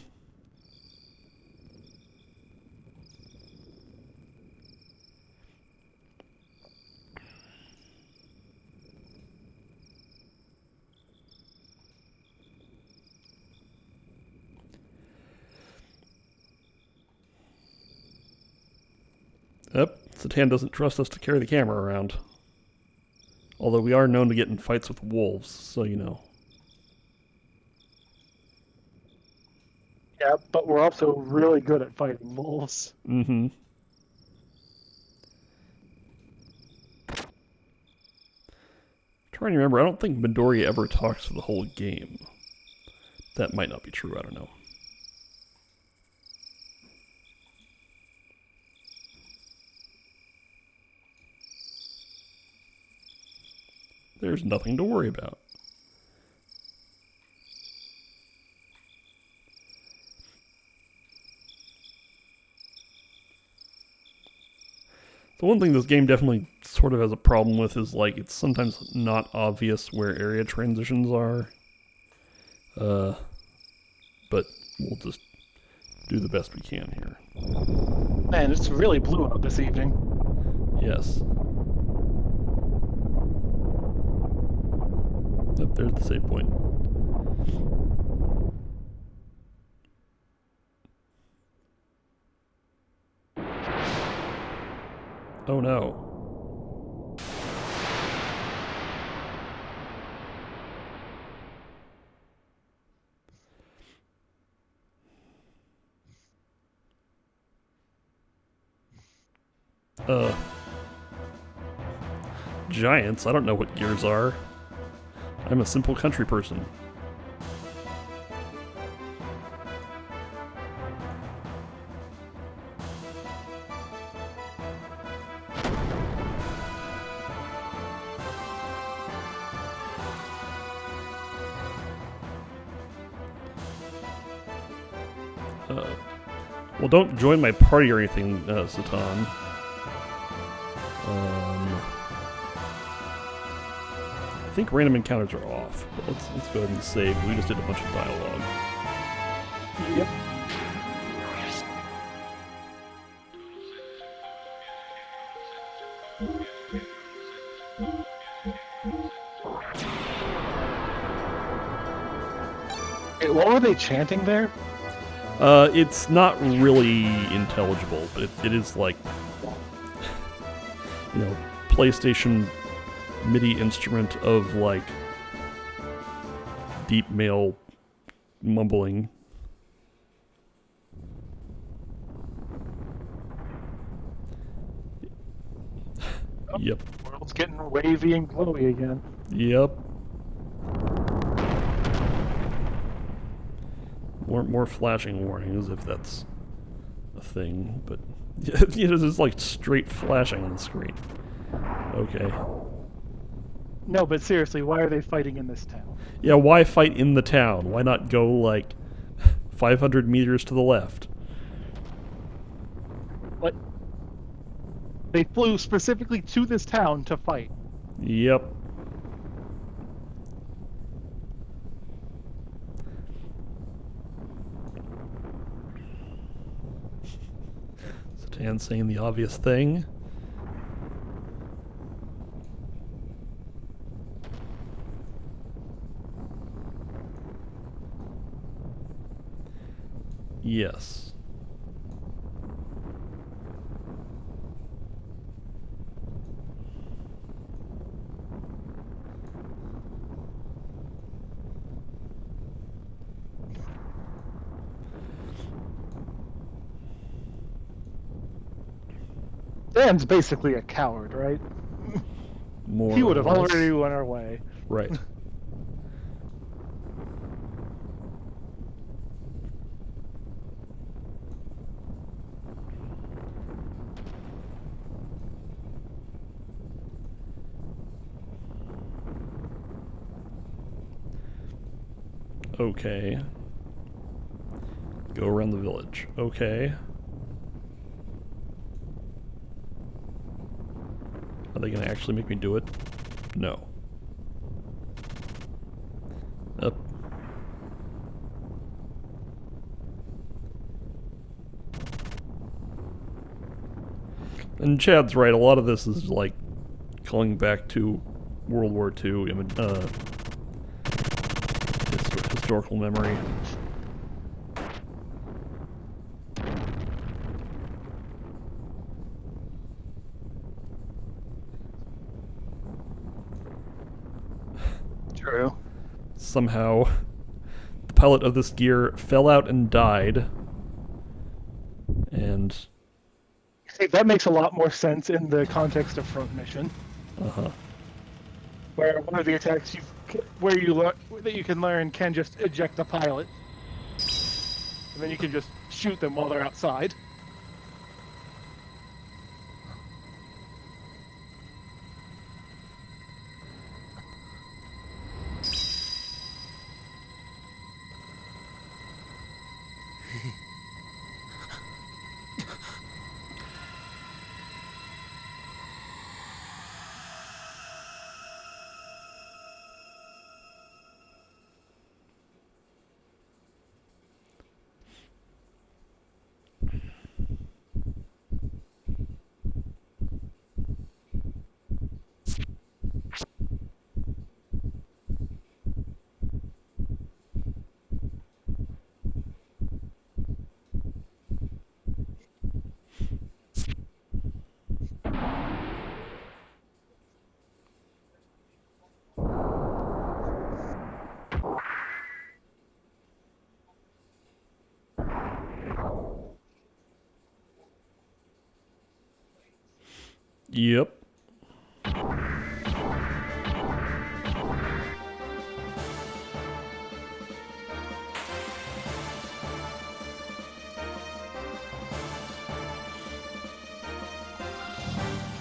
Yep, Satan doesn't trust us to carry the camera around. Although we are known to get in fights with wolves, so you know. Yeah, but we're also really good at fighting wolves. Mm-hmm. Trying to remember, I don't think Midori ever talks for the whole game. That might not be true, I don't know. There's nothing to worry about. The one thing this game definitely sort of has a problem with is, like, it's sometimes not obvious where area transitions are. But we'll just do the best we can here. Man, it's really blue out this evening. Yes. Yep, there's the save point. Oh no. Giants? I don't know what gears are. I'm a simple country person. Well, don't join my party or anything, Satan. I think random encounters are off, but let's go ahead and save. We just did a bunch of dialogue. Yep. Hey, what were they chanting there? It's not really intelligible, but it is like, you know, PlayStation MIDI instrument of, like, deep male mumbling. Oh, Yep. The world's getting wavy and glowy again. Yep. More flashing warnings, if that's a thing, but you know, there's like straight flashing on the screen. Okay. No, but seriously, why are they fighting in this town? Yeah, why fight in the town? Why not go like 500 meters to the left? What? They flew specifically to this town to fight. Yep. Satan saying the obvious thing. Yes. Dan's basically a coward, right? More He would have or less. already went our way. Right. Okay. Go around the village. Okay. Are they going to actually make me do it? No. Up. And Chad's right, a lot of this is like calling back to World War II historical memory. True. Somehow, the pilot of this gear fell out and died. And See, that makes a lot more sense in the context of Front Mission, where one of the attacks that you can learn can just eject the pilot, and then you can just shoot them while they're outside. yep.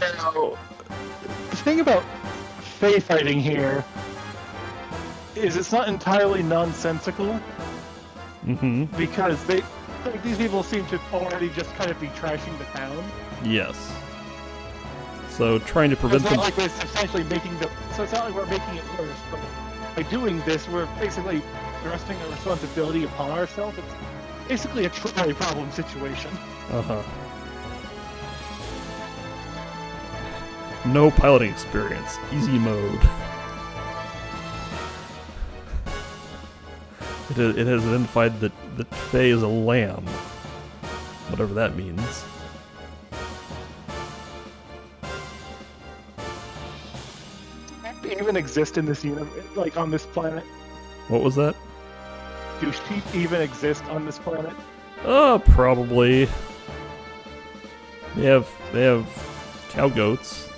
Now, the thing about Fey fighting here is it's not entirely nonsensical, because these people seem to already just kind of be trashing the town. Yes. So trying to prevent It's them. not like we're substantially so it's not like we're making it worse, but by doing this, we're basically thrusting the responsibility upon ourselves. It's basically a trolley problem situation. No piloting experience. Easy mode. It has identified that Faye is a lamb. Whatever that means. Do they even exist in this universe, like on this planet? What was that? Do sheep even exist on this planet? Probably. They have cow goats.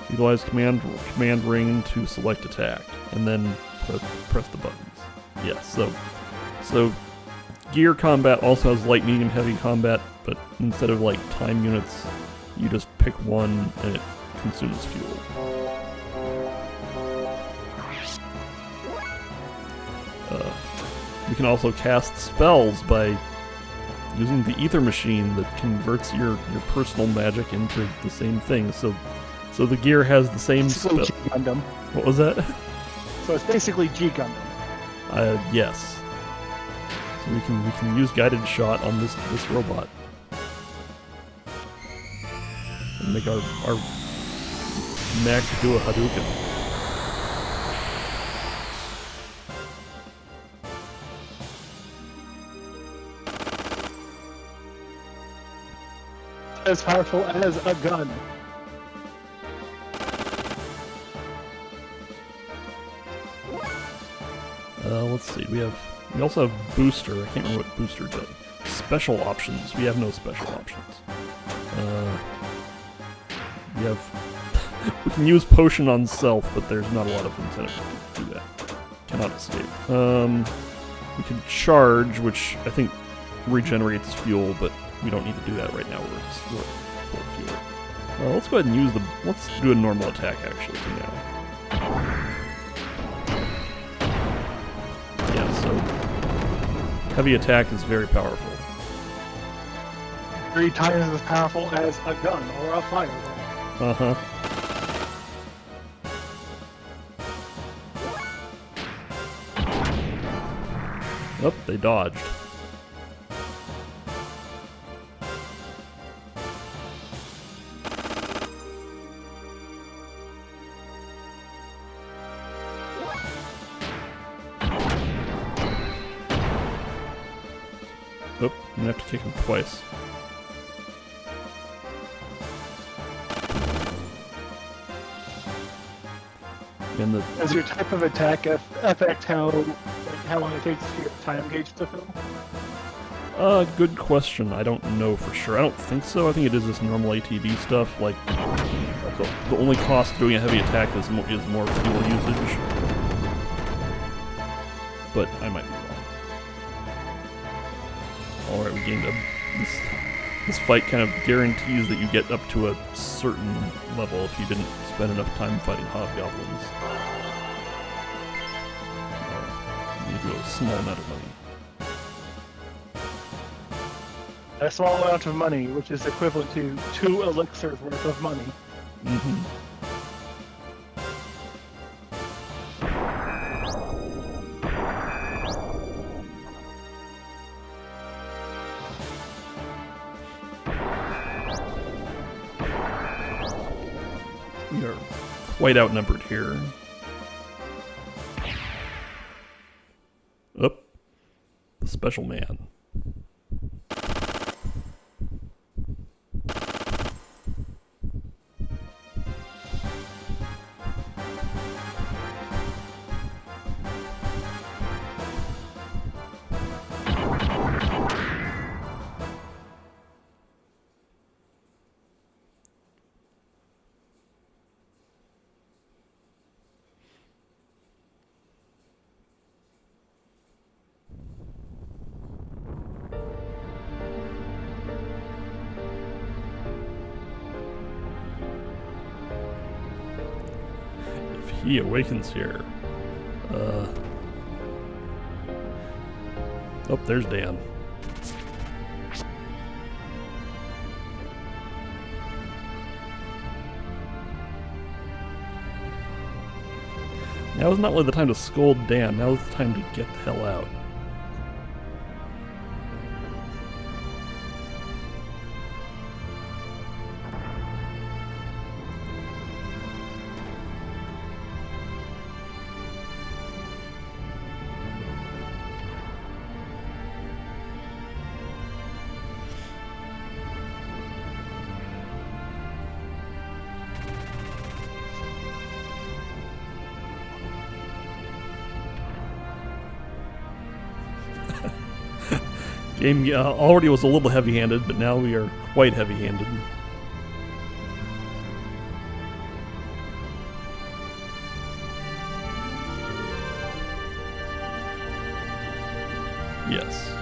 Utilize command ring to select attack, and then press the buttons. Yes, so gear combat also has light, medium, heavy combat, but instead of like time units, you just pick one and it consumes fuel. You can also cast spells by using the ether machine that converts your personal magic into the same thing. So the gear has the same spell. G Gundam. What was that? So it's basically G Gundam. Yes. So we can use guided shot on this robot and make our mech do a Hadouken. As powerful as a gun. Let's see. We also have booster. I can't remember what booster does. Special options. We have no special options. We can use potion on self, but there's not a lot of incentive to do that. Cannot escape. We can charge, which I think regenerates fuel, but we don't need to do that right now. We're full fuel. Let's go ahead and let's do a normal attack actually for now. Yeah, so heavy attack is very powerful. 3 times as powerful as a gun or a fireball. Oh, they dodged. Oh, I'm gonna have to kick him twice. And the Does your type of attack affect how long it takes for your time gauge to fill? good question. I don't know for sure. I don't think so. I think it is this normal ATB stuff. Like, the only cost of doing a heavy attack is more fuel usage. But I might be wrong. Alright, we gained this fight kind of guarantees that you get up to a certain level if you didn't spend enough time fighting hobgoblins. You need a small amount of money. A small amount of money, which is equivalent to 2 elixirs worth of money. Mm-hmm. We are quite outnumbered here. Up, the special man. He awakens here. Oh, there's Dan. Now is not really the time to scold Dan. Now is the time to get the hell out. Game already was a little heavy-handed, but now we are quite heavy-handed. Yes.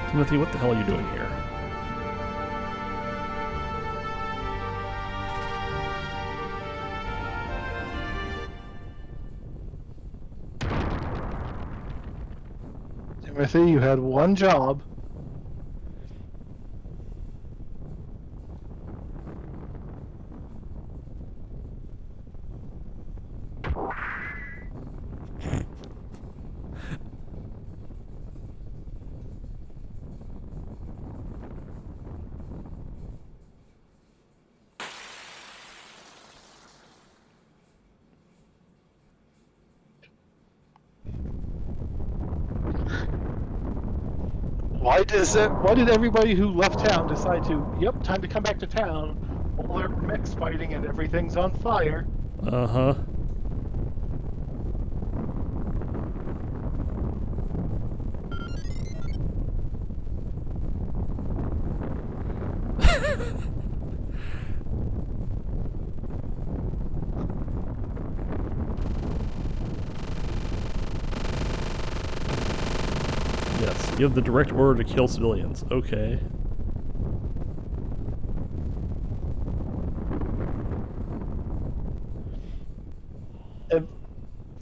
Timothy, what the hell are you doing here? Timothy, you had one job. Why did everybody who left town decide to, yep, time to come back to town? All our mechs fighting and everything's on fire. Uh-huh. Yes, you have the direct order to kill civilians. Okay. And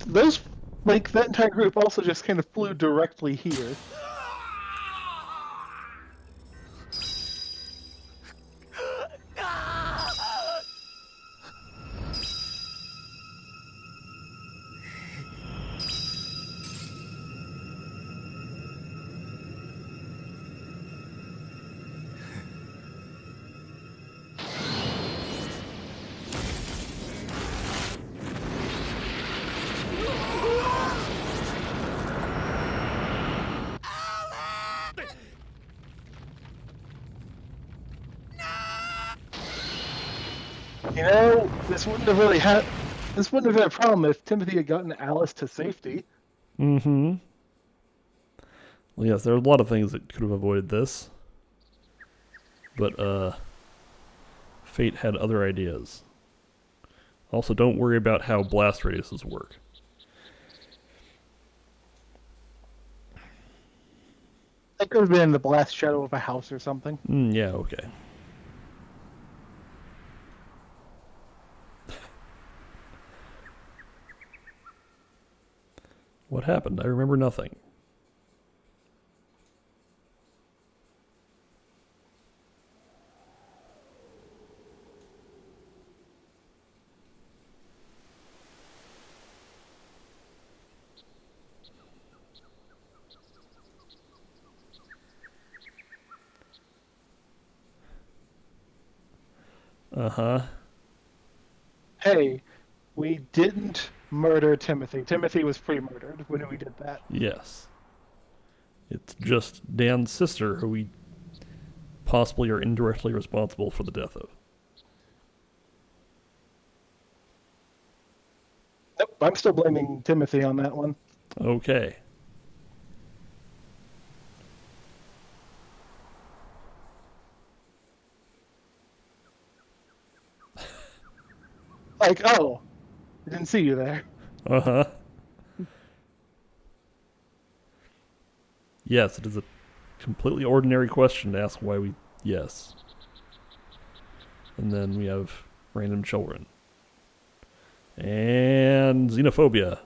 those, like, that entire group also just kind of flew directly here. You know, this wouldn't have been a problem if Timothy had gotten Alice to safety. Mm-hmm. Well, yes, there are a lot of things that could have avoided this. But, Fate had other ideas. Also, don't worry about how blast radiuses work. That could have been in the blast shadow of a house or something. Yeah, okay. What happened? I remember nothing. Uh-huh. Hey, we didn't murder Timothy. Timothy was pre-murdered when we did that. Yes. It's just Dan's sister who we possibly are indirectly responsible for the death of. Nope, I'm still blaming Timothy on that one. Okay. Like, oh, I didn't see you there. Uh-huh. Yes, it is a completely ordinary question to ask why we... Yes. And then we have random children. And xenophobia.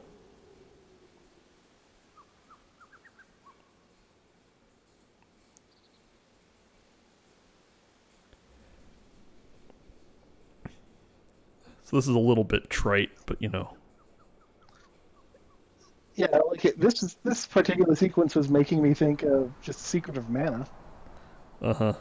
So this is a little bit trite, but you know. Yeah, like this particular sequence was making me think of just Secret of Mana. Uh-huh.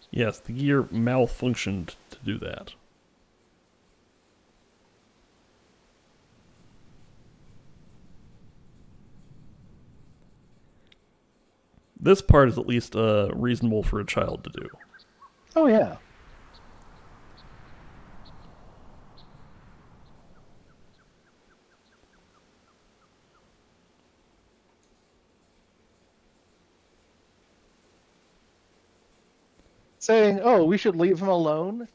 Yes, the gear malfunctioned to do that. This part is at least reasonable for a child to do. Oh yeah. Saying, "Oh, we should leave him alone,"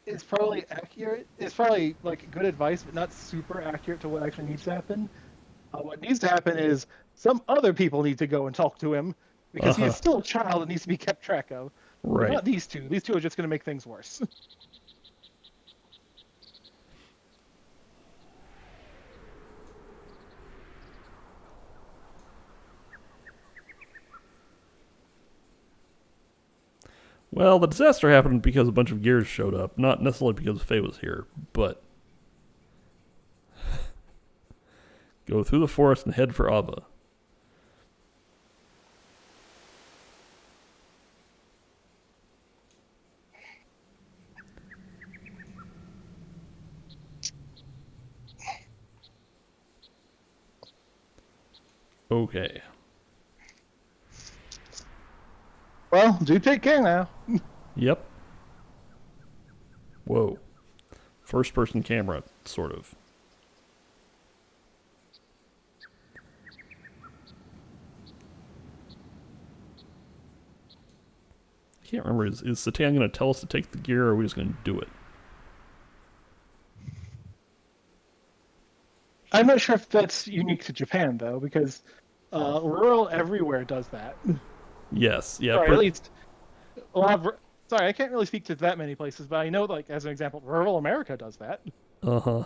is probably accurate. It's probably like good advice, but not super accurate to what actually needs to happen. What needs to happen is some other people need to go and talk to him because he is still a child and needs to be kept track of. Right. Not these two. These two are just going to make things worse. Well, the disaster happened because a bunch of gears showed up, not necessarily because Faye was here, but... Go through the forest and head for Ava. Okay. Well, do take care now. Yep. Whoa. First person camera, sort of. I can't remember. Is Satan going to tell us to take the gear, or are we just going to do it? I'm not sure if that's unique to Japan though, because rural everywhere does that. Yes. Yeah. Or at least a lot of. Sorry, I can't really speak to that many places, but I know, like as an example, rural America does that. Uh-huh.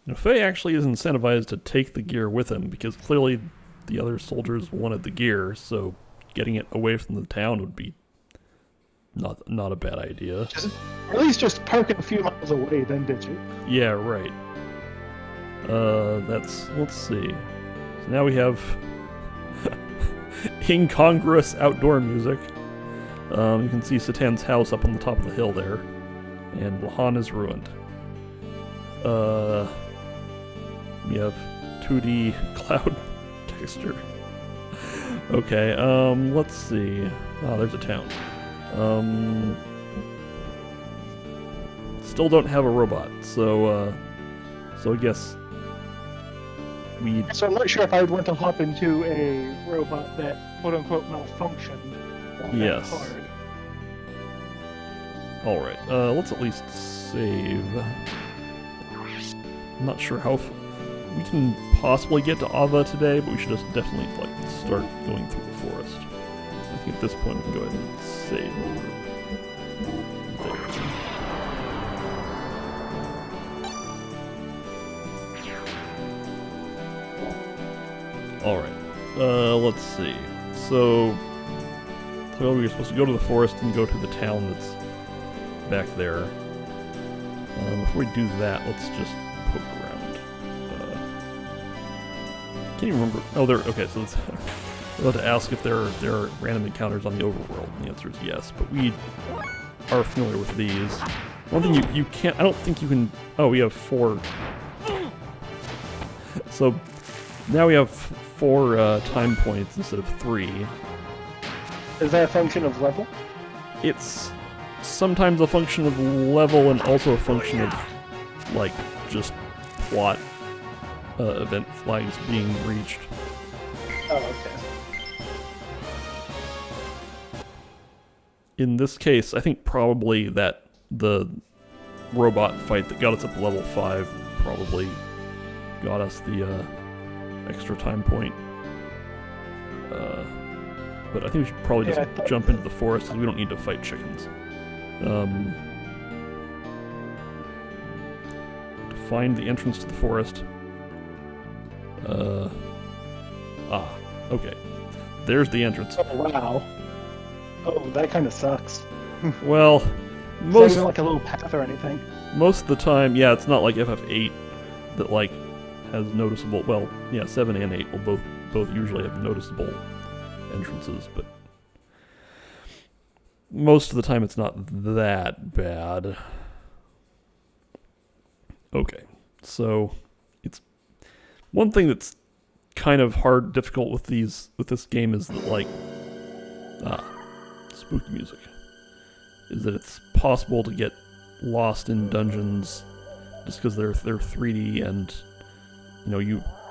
Now, Faye actually is incentivized to take the gear with him because clearly the other soldiers wanted the gear, so getting it away from the town would be not a bad idea. Or at least just park it a few miles away, then ditch it. Yeah, right. Let's see. So now we have incongruous outdoor music. You can see Satan's house up on the top of the hill there, and Lahan is ruined. We have 2D cloud texture. Okay, let's see. Oh, there's a town. Still don't have a robot, so I guess we... So I'm not sure if I would want to hop into a robot that quote-unquote malfunctioned. Yes. Hard. Alright, let's at least save. I'm not sure how we can possibly get to Ava today, but we should just definitely start going through the forest. I think at this point we can go ahead and save there. Alright, let's see. So, clearly we're supposed to go to the forest and go to the town that's back there. Before we do that, let's just poke around. Can't even remember. Oh, there. Okay, so it's I'll have to ask if there are random encounters on the overworld. And the answer is yes, but we are familiar with these. One thing you can't. I don't think you can. Oh, we have 4. So now we have 4 time points instead of 3. Is that a function of level? It's sometimes a function of level and also a function of, just plot event flags being reached. Oh, okay. In this case, I think probably that the robot fight that got us up to level 5 probably got us the extra time point. But I think we should probably just jump into the forest because we don't need to fight chickens. To find the entrance to the forest. Okay. There's the entrance. Oh, wow. Oh, that kind of sucks. Well, It's not even like a little path or anything. most of the time, yeah, it's not like FF8 that has noticeable. Well, yeah, 7 and 8 will both usually have noticeable entrances, but most of the time it's not that bad. Okay, so it's one thing that's kind of difficult with this game is that spooky music is that it's possible to get lost in dungeons just because they're 3D, and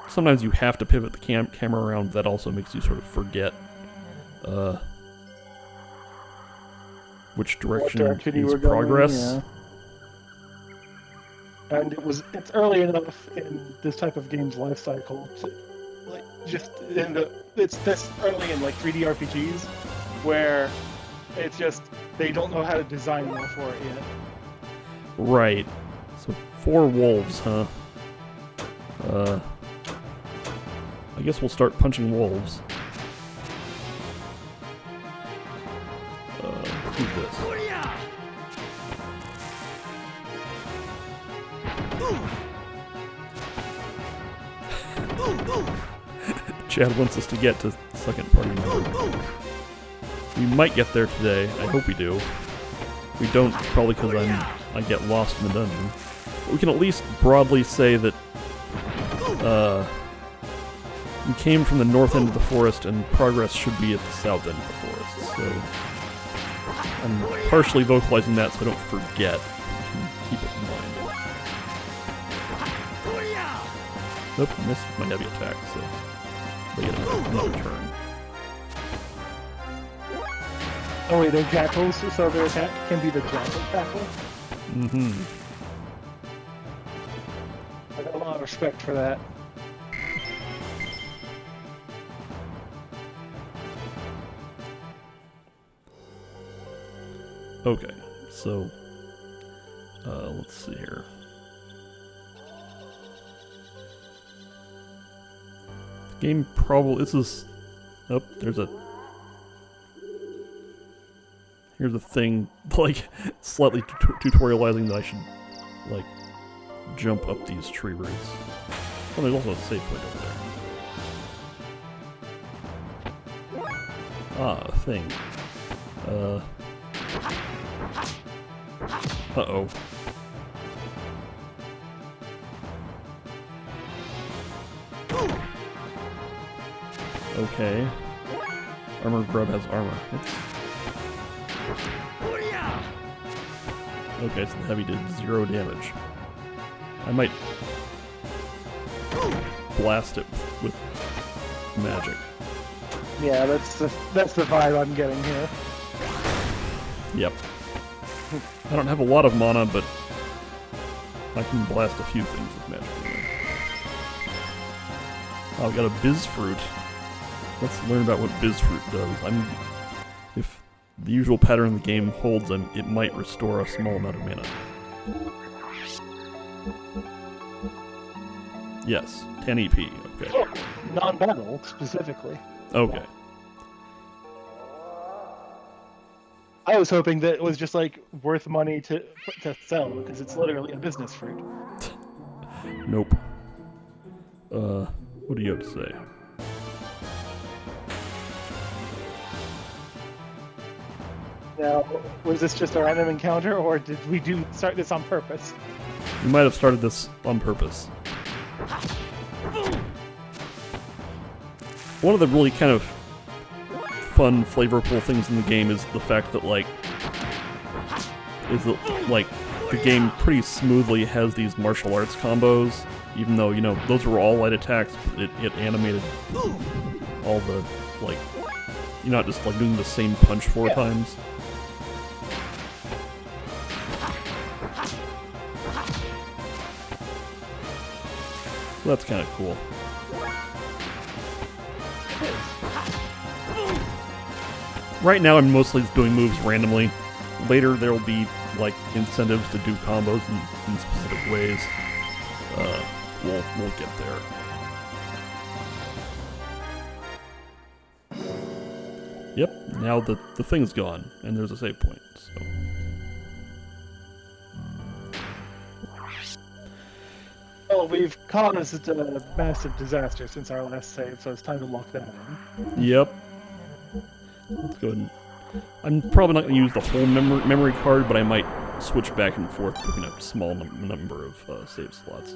sometimes you have to pivot the camera around. That also makes you sort of forget which direction is progress. Going, yeah. And it's early enough in this type of game's life cycle to it's this early in 3D RPGs where it's just they don't know how to design well for it yet. Right. So 4 wolves, huh? I guess we'll start punching wolves. Do this. Chad wants us to get to second party mode. We might get there today. I hope we do. If we don't, it's probably because I get lost in the dungeon. But we can at least broadly say that we came from the north end of the forest, and progress should be at the south end of the forest. So I'm partially vocalizing that so I don't forget. We can keep it in mind. Nope, missed my heavy attack, so they get another turn. Oh wait, they're jackals, so their attack can be the jackal. Mm-hmm. I got a lot of respect for that. Okay, so let's see here. The game probably here's a thing slightly tutorializing that I should jump up these tree roots. Oh, there's also a safe point over there. Ah, a thing. Uh-oh. Okay. Armor grub has armor. Okay, so the heavy did 0 damage. I might blast it with magic. Yeah, that's the vibe I'm getting here. Yep. I don't have a lot of mana, but I can blast a few things with magic. Oh, we got a Biz Fruit. Let's learn about what Biz Fruit does. If the usual pattern in the game holds, it might restore a small amount of mana. Yes, 10 EP. Okay. Oh, non-battle, specifically. Okay. I was hoping that it was just, like, worth money to sell, because it's literally a business fruit. Nope. What do you have to say? Now, was this just a random encounter, or did we start this on purpose? We might have started this on purpose. One of the really kind of fun, flavorful things in the game is the fact that, the game pretty smoothly has these martial arts combos, even though, those were all light attacks, but it animated all the, you're not just, doing the same punch 4 times. So that's kind of cool. Right now I'm mostly just doing moves randomly. Later there will be incentives to do combos in specific ways. We'll get there. Yep, now the thing's gone, and there's a save point, so. Well, we've caused a massive disaster since our last save, so it's time to lock that in. Yep. Let's go ahead and... I'm probably not going to use the whole memory card, but I might switch back and forth between a small number of save slots.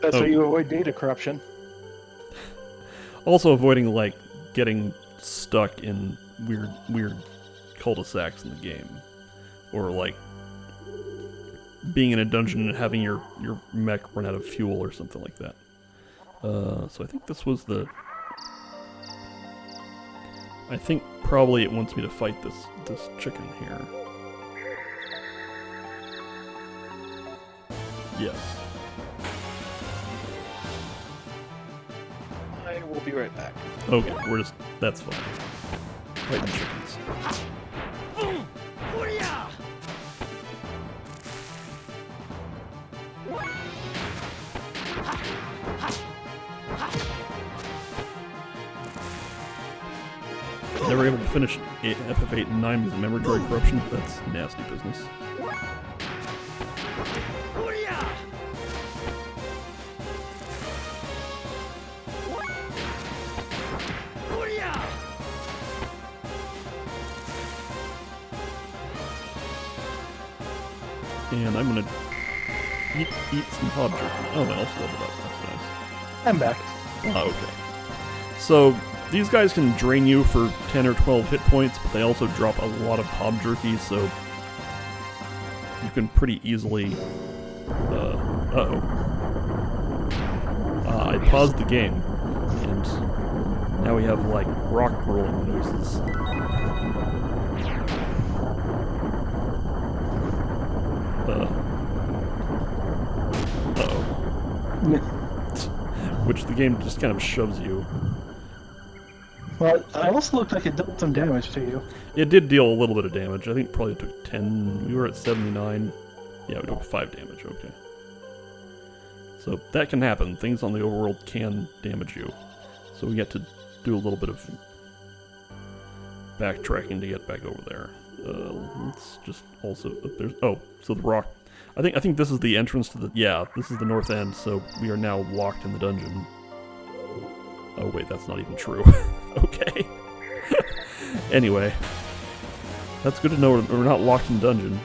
That's how you avoid data corruption. Also avoiding, getting stuck in weird cul-de-sacs in the game. Or, being in a dungeon and having your mech run out of fuel or something like that. So I think this was the... I think probably it wants me to fight this chicken here. Yes. I will be right back. Okay, that's fine. Fighting chickens. They were able to finish FF8 and 9 with memory corruption. That's nasty business. And I'm gonna eat some hog jerky. Oh, I also leveled up. That's nice. I'm back. Ah, okay. So, these guys can drain you for 10 or 12 hit points, but they also drop a lot of hob jerky, so you can pretty easily... I paused the game, and now we have, rock rolling noises. Which the game just kind of shoves you. Well, it also looked like it dealt some damage to you. It did deal a little bit of damage. I think probably took 10. We were at 79. Yeah, we took 5 damage. Okay. So that can happen. Things on the overworld can damage you. So we get to do a little bit of backtracking to get back over there. Let's just also... there's... Oh, so the rock... I think this is the entrance to the... Yeah, this is the north end, so we are now locked in the dungeon. Oh wait, that's not even true. Okay. Anyway. That's good to know we're not locked in dungeon.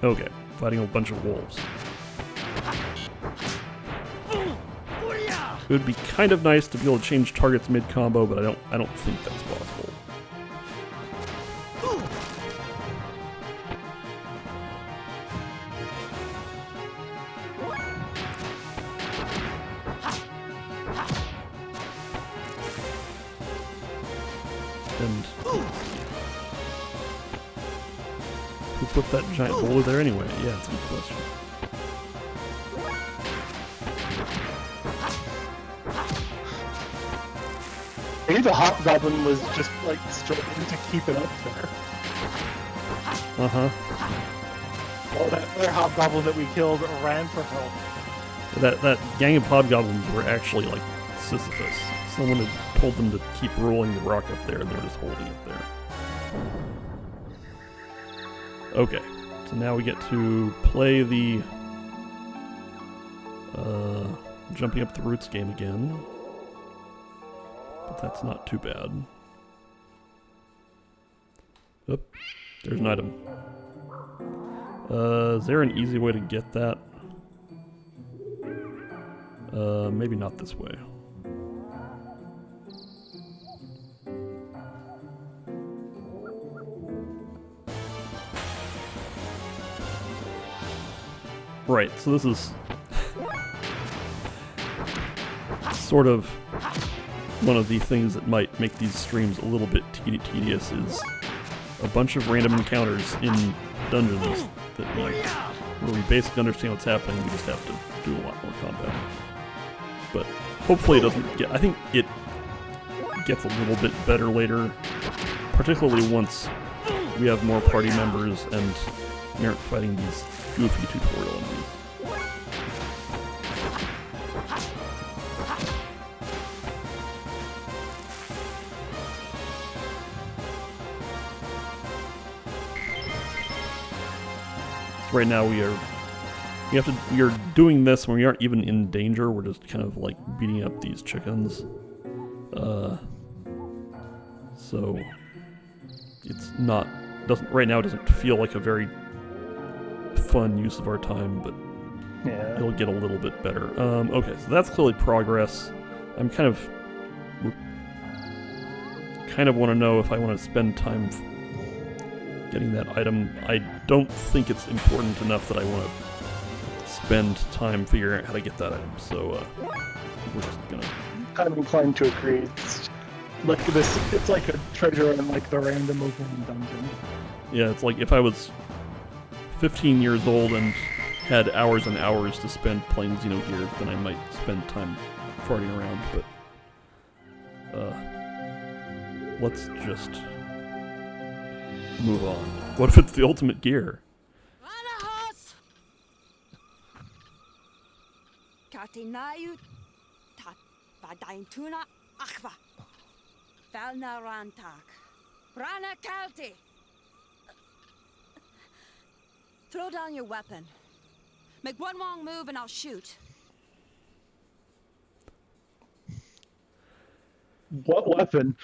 Okay, fighting a bunch of wolves. It would be kind of nice to be able to change targets mid-combo, but I don't think that's possible. And who put that giant boulder there anyway? Yeah, that's a good question. Maybe the hobgoblin was just like struggling to keep it up there. Uh-huh. Oh, that other hobgoblin that we killed ran for help. That gang of hobgoblins were actually like Sisyphus. Someone had told them to keep rolling the rock up there, and they're just holding it there. Okay, so now we get to play the jumping up the roots game again. But that's not too bad. Oop, there's an item. Is there an easy way to get that? Maybe not this way. Right, so this is sort of one of the things that might make these streams a little bit tedious is a bunch of random encounters in dungeons that where we basically understand what's happening, we just have to do a lot more combat. But hopefully it doesn't get, I think it gets a little bit better later, particularly once we have more party members and we aren't fighting these goofy tutorial enemies. Right now we are doing this when we aren't even in danger. We're just kind of like beating up these chickens. So it's not right now it doesn't feel like a very fun use of our time, but yeah, it'll get a little bit better. Okay, so that's clearly progress. I'm kind of want to know if I want to spend time getting that item. I don't think it's important enough that I want to spend time figuring out how to get that item, so we're just gonna... kind of inclined to agree. It's like this, it's like a treasure in like the random open dungeon. Yeah, it's like if I was 15 years old and had hours and hours to spend playing Xenogears, then I might spend time farting around, but let's just move on. What if it's the ultimate gear? Throw down your weapon. Make one wrong move and I'll shoot. What weapon?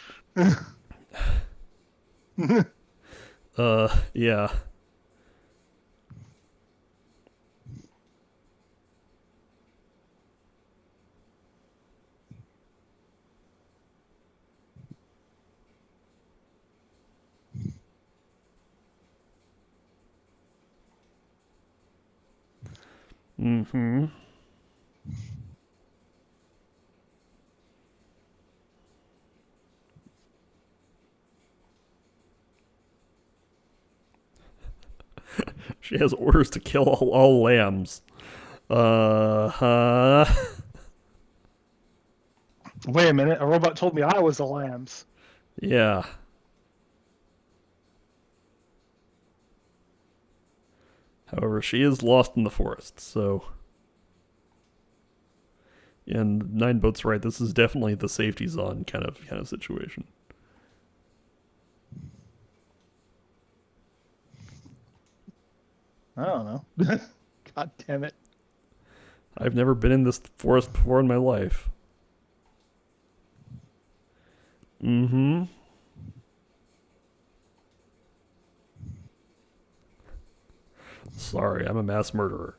Yeah. Mm-hmm. She has orders to kill all lambs. Uh-huh. Wait a minute, a robot told me I was the lambs. Yeah. However, she is lost in the forest, so... And Nineboat's right, this is definitely the safety zone kind of situation. I don't know. God damn it. I've never been in this forest before in my life. Mm-hmm. Sorry, I'm a mass murderer.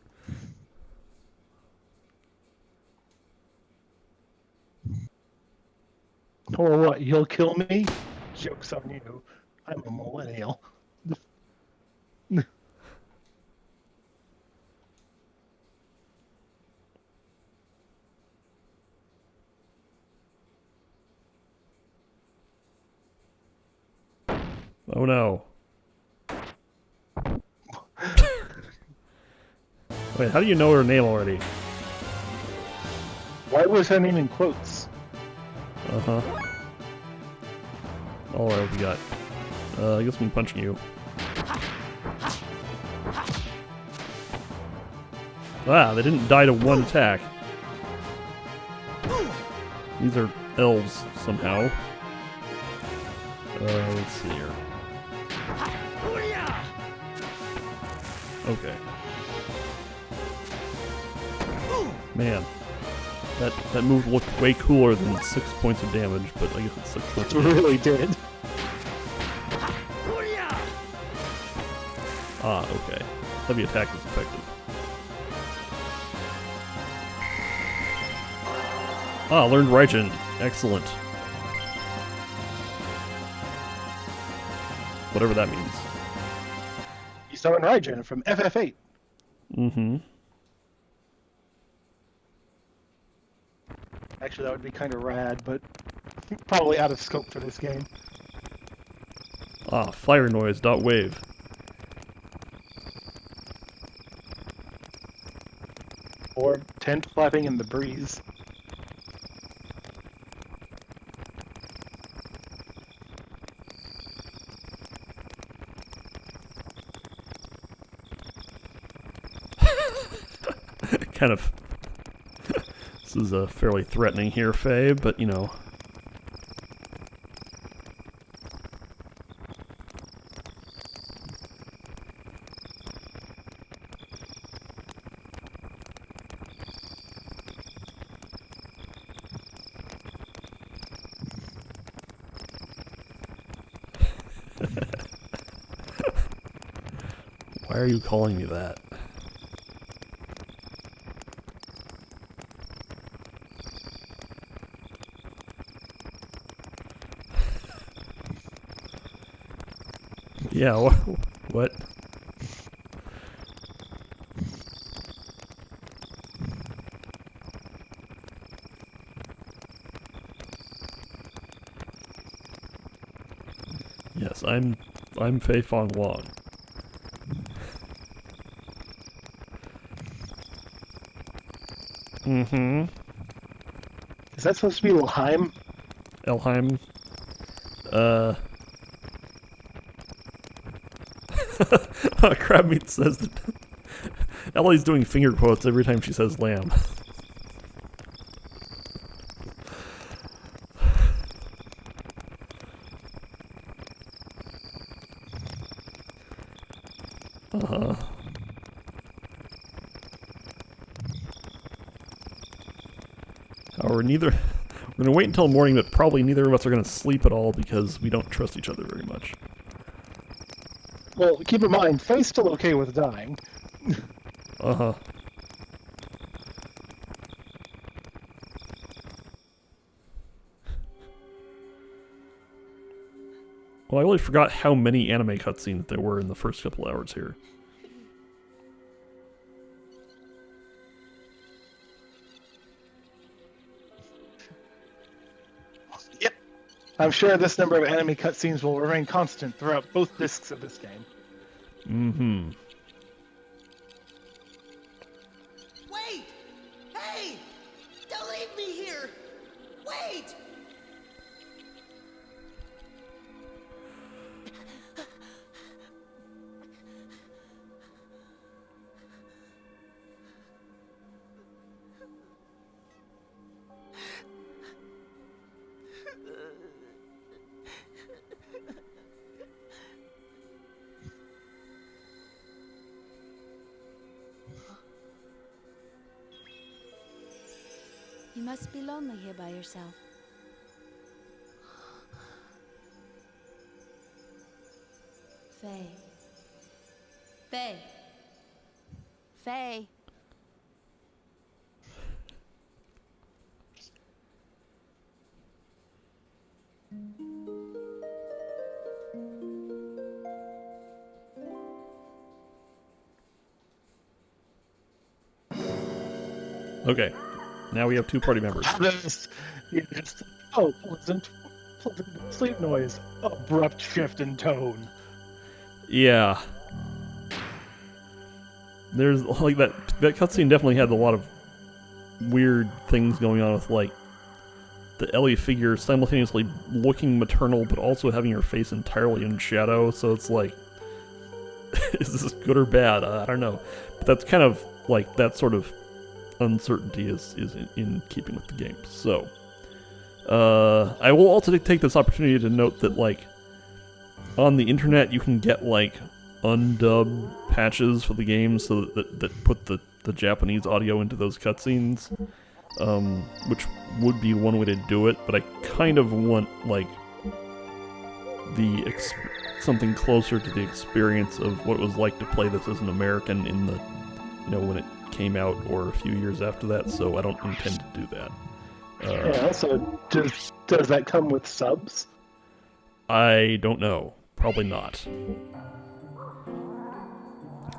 Or what? You'll kill me? Joke's on you. I'm a millennial. Oh no. Wait, how do you know her name already? Why was her name in quotes? Uh-huh. Alright, what we got? I guess I'm punching you. Ah, they didn't die to one attack. These are elves, somehow. Let's see here. Okay. Man. That move looked way cooler than 6 points of damage, but I guess it's 6 points It of damage. really did. Ah, okay. Heavy attack is effective. Ah, learned Raijin. Excellent. Whatever that means. You saw in Raijin from FF8. Mm-hmm. Actually, that would be kind of rad, but probably out of scope for this game. Ah, fire noise, dot wave. Or tent flapping in the breeze. Kind of. This is fairly threatening here, Faye, but you know. Why are you calling me that? Yeah, what? Yes, I'm Fei Fong Wong. Mm-hmm. Is that supposed to be Laheim? Elheim. Crabmeat says that Ellie's doing finger quotes every time she says lamb. Uh-huh. However, we're gonna wait until morning, but probably neither of us are gonna sleep at all because we don't trust each other very much. Well, keep in mind, Faye's still okay with dying. Uh-huh. Well, I really forgot how many anime cutscenes there were in the first couple hours here. Yep. I'm sure this number of anime cutscenes will remain constant throughout both discs of this game. Mm-hmm. Wait! Hey! Don't leave me here! Wait! You must be lonely here by yourself. Faye. Faye. Faye. Okay, now we have 2 party members. Pleasant sleep noise. Abrupt shift in tone. Yeah. There's like that cutscene definitely had a lot of weird things going on with like the Ellie figure simultaneously looking maternal but also having her face entirely in shadow, so it's like is this good or bad? I don't know. But that's kind of like that sort of uncertainty is in keeping with the game. So I will also take this opportunity to note that like on the internet you can get like undubbed patches for the game so that put the Japanese audio into those cutscenes, which would be one way to do it, but I kind of want like something closer to the experience of what it was like to play this as an American in the, when it came out or a few years after that, so I don't intend to do that. Yeah, so does that come with subs? I don't know. Probably not.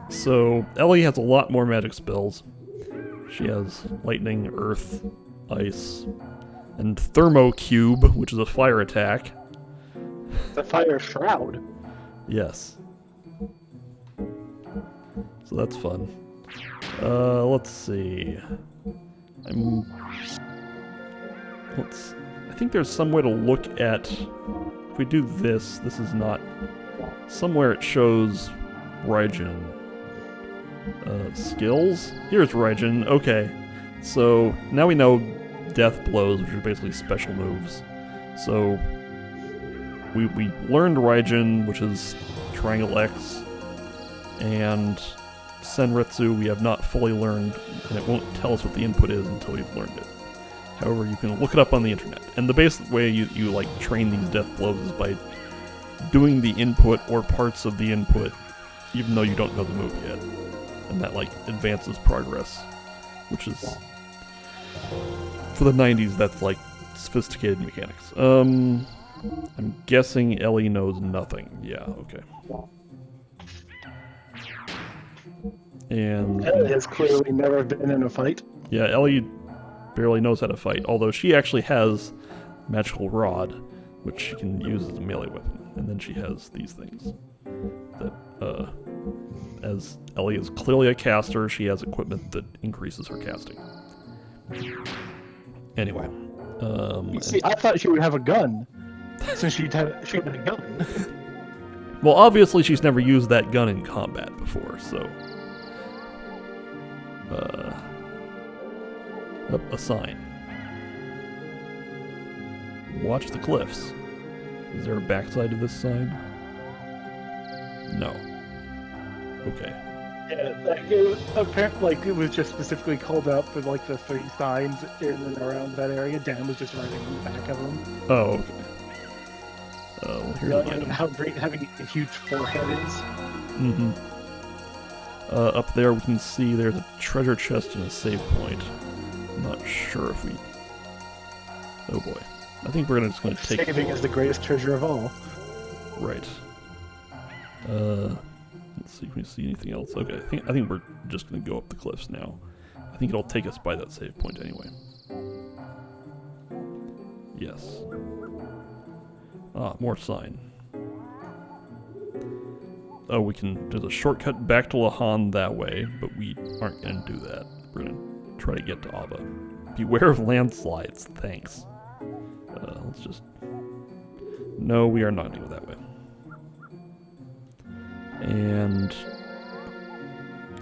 So, Ellie has a lot more magic spells. She has lightning, earth, ice, and thermo cube, which is a fire attack. The fire shroud. Yes. So that's fun. Let's see. I think there's some way to look at. If we do this is not. Somewhere it shows Raijin. Skills? Here's Raijin. Okay. So now we know death blows, which are basically special moves. So we learned Raijin, which is Triangle X, and Senritsu we have not fully learned, and it won't tell us what the input is until we've learned it. However, you can look it up on the internet. And the basic way you like train these death blows is by doing the input or parts of the input, even though you don't know the move yet. And that like advances progress, which is for the 90s. That's like sophisticated mechanics. I'm guessing Ellie knows nothing. Yeah, okay. And Ellie has clearly never been in a fight. Yeah, Ellie barely knows how to fight, although she actually has Magical Rod, which she can use as a melee weapon. And then she has these things that, as Ellie is clearly a caster, she has equipment that increases her casting. Anyway. See, I thought she would have a gun, since she had a gun. Well, obviously she's never used that gun in combat before, so... a sign. Watch the cliffs. Is there a backside to this sign? No. Okay. Yeah, like it was apparently it was just specifically called out for like the 3 signs in and around that area. Dan was just writing on the back of them. Oh, okay. Well, here's the item. How great having a huge forehead is. Mm-hmm. Up there we can see there's a treasure chest and a save point. I'm not sure if we... Oh boy. I think we're just gonna take... Saving is the greatest treasure of all. Right. Let's see if we see anything else. Okay, I think we're just gonna go up the cliffs now. I think it'll take us by that save point anyway. Yes. Ah, more sign. Oh, there's a shortcut back to Lahan that way, but we aren't gonna do that. We're gonna try to get to Ava. Beware of landslides, thanks. Let's just... No, we are not gonna go that way. And...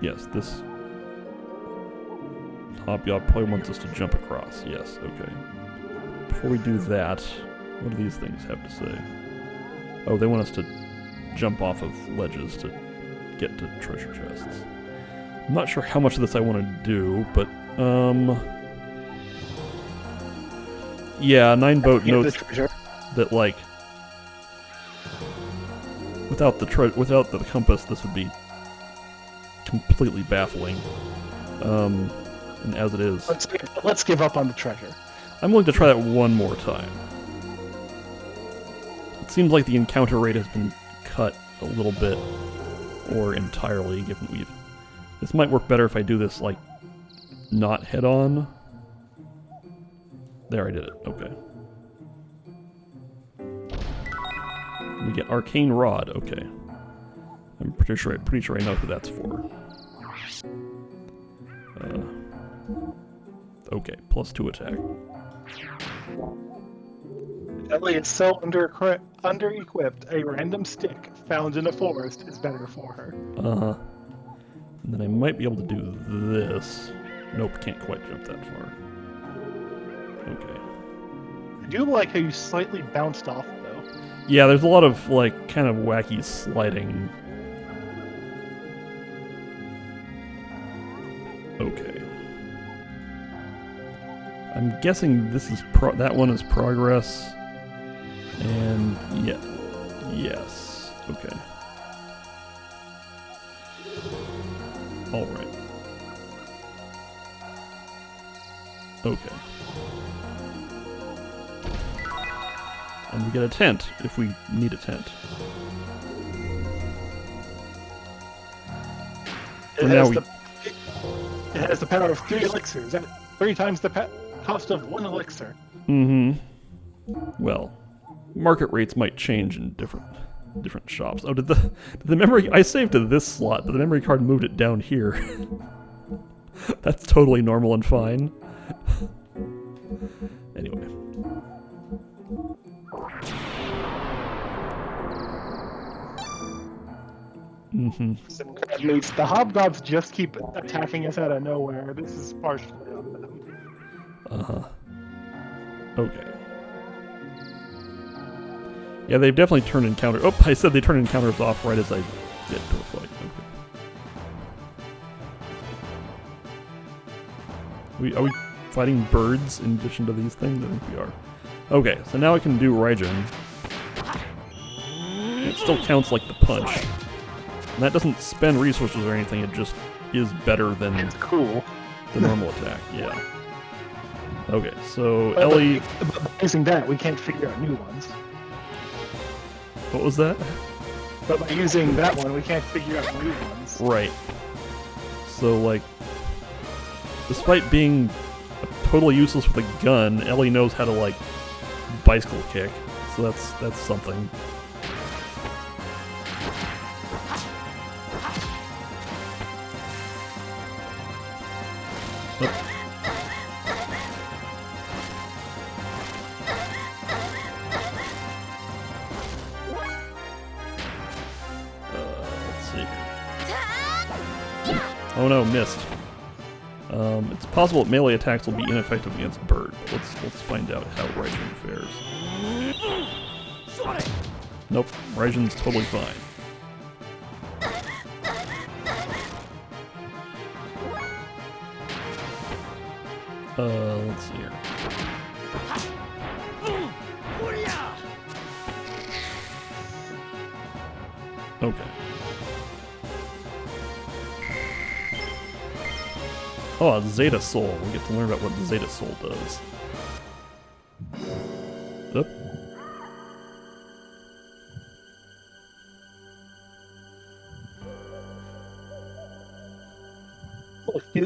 Yes, this... Hobgob probably wants us to jump across. Yes, okay. Before we do that, what do these things have to say? Oh, they want us to jump off of ledges to get to treasure chests. I'm not sure how much of this I want to do, but, Yeah, 9 boat Get the notes treasure. that, like, without the compass, this would be completely baffling. And as it is, Let's give up on the treasure. I'm willing to try that one more time. It seems like the encounter rate has been cut a little bit, or entirely, given we've... This might work better if I do this, like, not head-on. There, I did it. Okay. We get Arcane Rod. Okay. I'm pretty sure I know who that's for. Okay, +2 attack. Ellie is so under-equipped, a random stick found in a forest is better for her. Uh-huh. And then I might be able to do this. Nope, can't quite jump that far. Okay. I do like how you slightly bounced off, though. Yeah, there's a lot of, like, kind of wacky sliding. Okay. I'm guessing this is that one is progress. And yeah. Yes. Okay. Alright. Okay. And we get a tent, if we need a tent. It now has the power of 3 elixirs, and 3 times the cost of 1 elixir. Mm-hmm. Well, market rates might change in different shops. Oh, did the memory... I saved to this slot, but the memory card moved it down here. That's totally normal and fine. Anyway. Mm-hmm. The hobnobs just keep attacking us out of nowhere. This is partially on them. Uh-huh. Okay. Yeah, they've definitely turned encounter... Oh, I said they turned encounters off right as I get to a fight. Okay. Are we fighting birds in addition to these things? I think we are. Okay, so now I can do Raijin. It still counts like the punch. And that doesn't spend resources or anything, it just is better than It's cool. the normal attack, yeah. Okay, so Ellie... But by using that, we can't figure out new ones. What was that? But by using that one, we can't figure out new ones. Right. So, like, despite being totally useless with a gun, Ellie knows how to, like, bicycle kick. So that's something. Let's see. Oh no, missed. It's possible that melee attacks will be ineffective against bird. But let's find out how Raijin fares. Nope, Raijin's totally fine. Let's see here. Okay. Oh, a Zeta Soul. We get to learn about what the Zeta Soul does. Oop.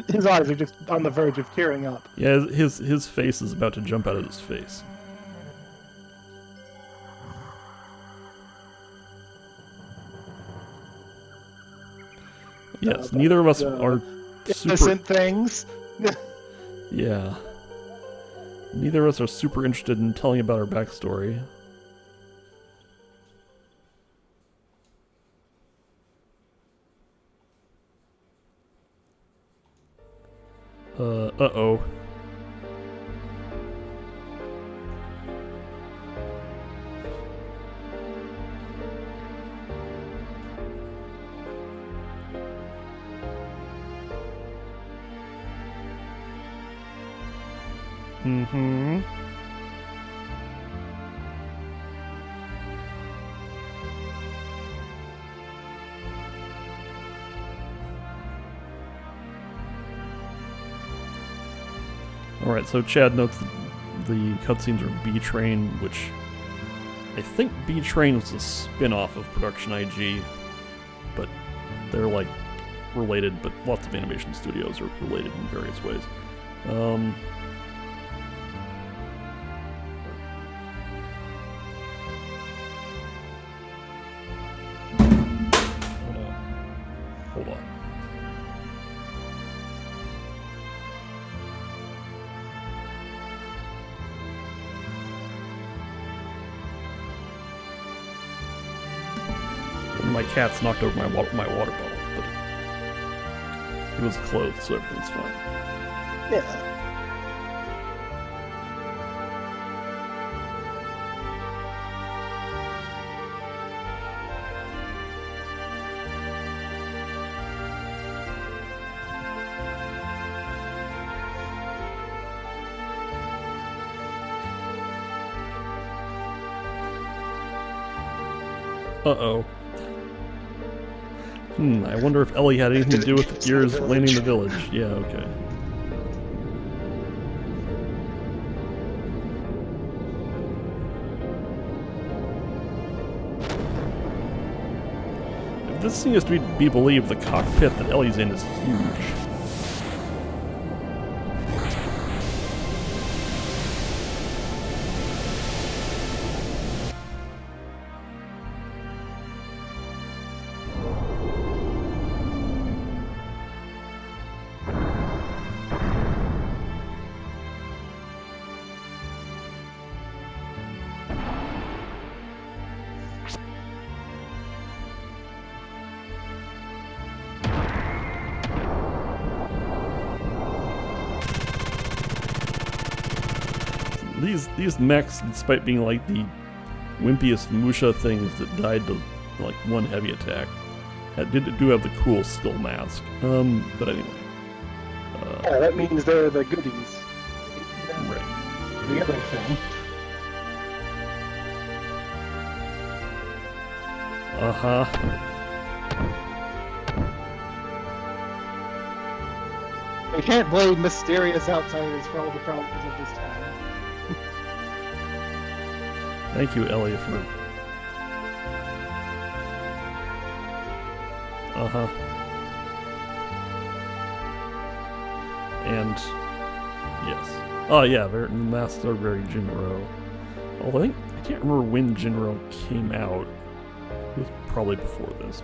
His eyes are just on the verge of tearing up. Yeah, his face is about to jump out of his face. Yes, neither of us are super... Innocent things. Yeah. Neither of us are super interested in telling about our backstory. Uh-oh. Mm-hmm. Alright, so Chad notes that the cutscenes are B-Train, which I think B-Train was a spin-off of Production IG, but they're like related, but lots of animation studios are related in various ways. Hold on. My cat's knocked over my water bottle, but it was closed, so everything's fine. Yeah. Uh-oh. I wonder if Ellie had anything to do with Gears landing the village. Yeah, okay. If this seems to be believed, the cockpit that Ellie's in is huge. These mechs, despite being like the wimpiest Musha things that died to like one heavy attack, do have the cool skull mask. But anyway. Yeah, that means they're the goodies. Right. The other thing. Uh-huh. They can't blame mysterious outsiders for all the problems of this town. Thank you, Ellie, for... Uh-huh. And... yes. Oh, yeah, the masks are very Jinro. Although I can't remember when Jinro came out. It was probably before this.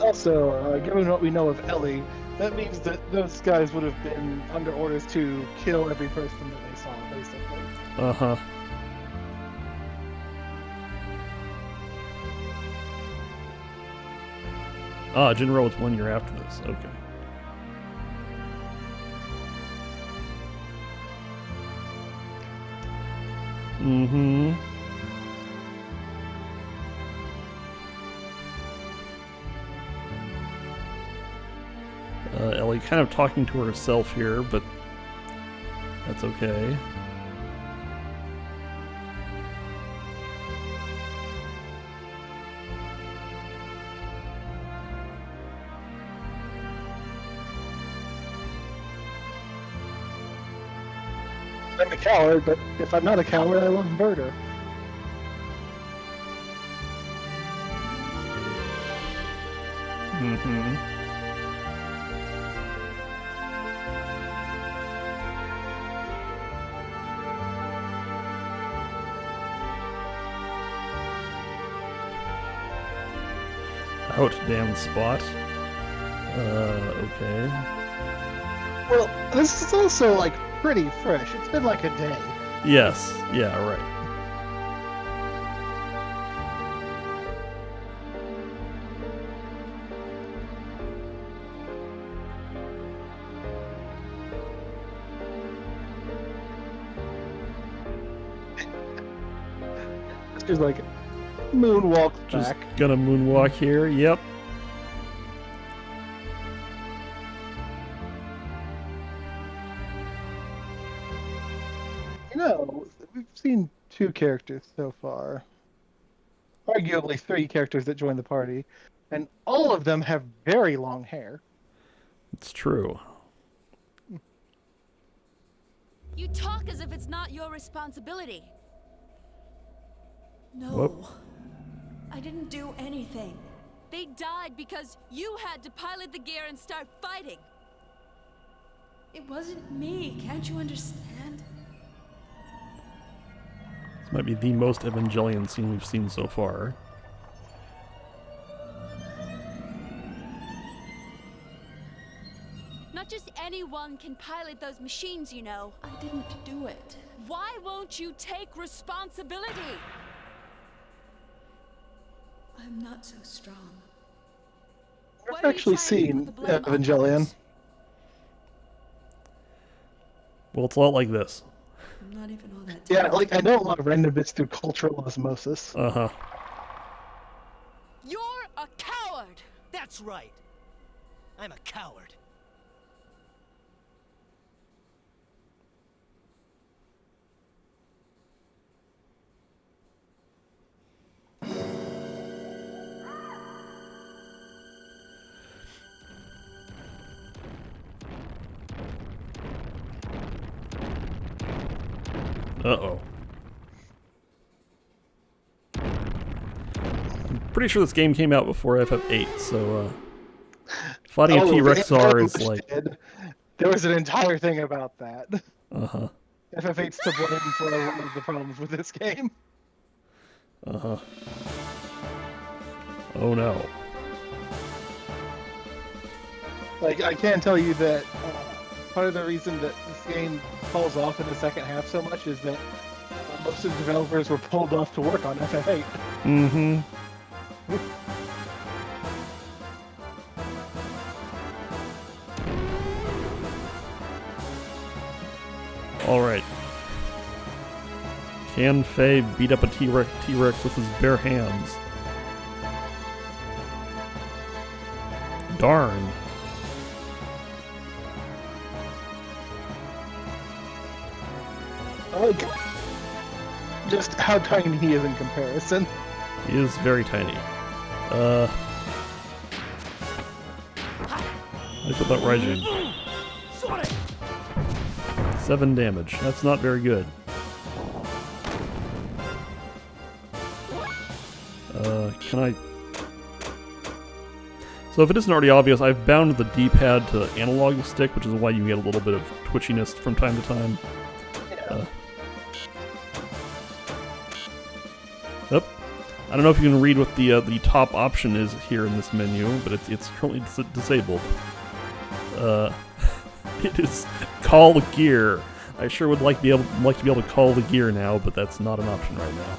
Also, given what we know of Ellie, that means that those guys would have been under orders to kill every person that they saw, basically. Uh-huh. Ah, Jinro was 1 year after this. Okay. Mm-hmm. Ellie kind of talking to herself here, but that's okay. I'm a coward, but if I'm not a coward, I love murder. Mm-hmm. Out damn spot. Okay. Well, this is also, like, pretty fresh. It's been like a day. Yes. Yeah, right. It's just like moonwalk Just back. gonna moonwalk here. Yep. You know, we've seen 2 characters so far. Arguably 3 characters that joined the party. And all of them have very long hair. It's true. You talk as if it's not your responsibility. No. Whoop. I didn't do anything. They died because you had to pilot the gear and start fighting. It wasn't me. Can't you understand? This might be the most Evangelion scene we've seen so far. Not just anyone can pilot those machines, you know. I didn't do it. Why won't you take responsibility? I'm not so strong. I've Why are you actually trying to seen put the blame on Evangelion. others? Well, it's a lot like this. I'm not even all that Yeah, talented. like I know a lot of random bits through cultural osmosis. Uh-huh. You're a coward! That's right. I'm a coward. Uh-oh. I'm pretty sure this game came out before FF8, so, fighting a Oh, T-Rex it very czar is much like... did. There was an entire thing about that. Uh-huh. FF8's to blame for a lot of the problems with this game. Uh-huh. Oh no. Like, I can tell you that part of the reason that this game falls off in the second half so much is that most of the developers were pulled off to work on FF8. Mm-hmm. Alright. Can Faye beat up a T-Rex with his bare hands? Darn. I like just how tiny he is in comparison. He is very tiny. How do you put that Raijin? 7 damage. That's not very good. Can I... So if it isn't already obvious, I've bound the D-pad to the analog stick, which is why you get a little bit of twitchiness from time to time. Yep. I don't know if you can read what the top option is here in this menu, but it's currently disabled. It is call gear. I sure would like to be able to call the gear now, but that's not an option right now.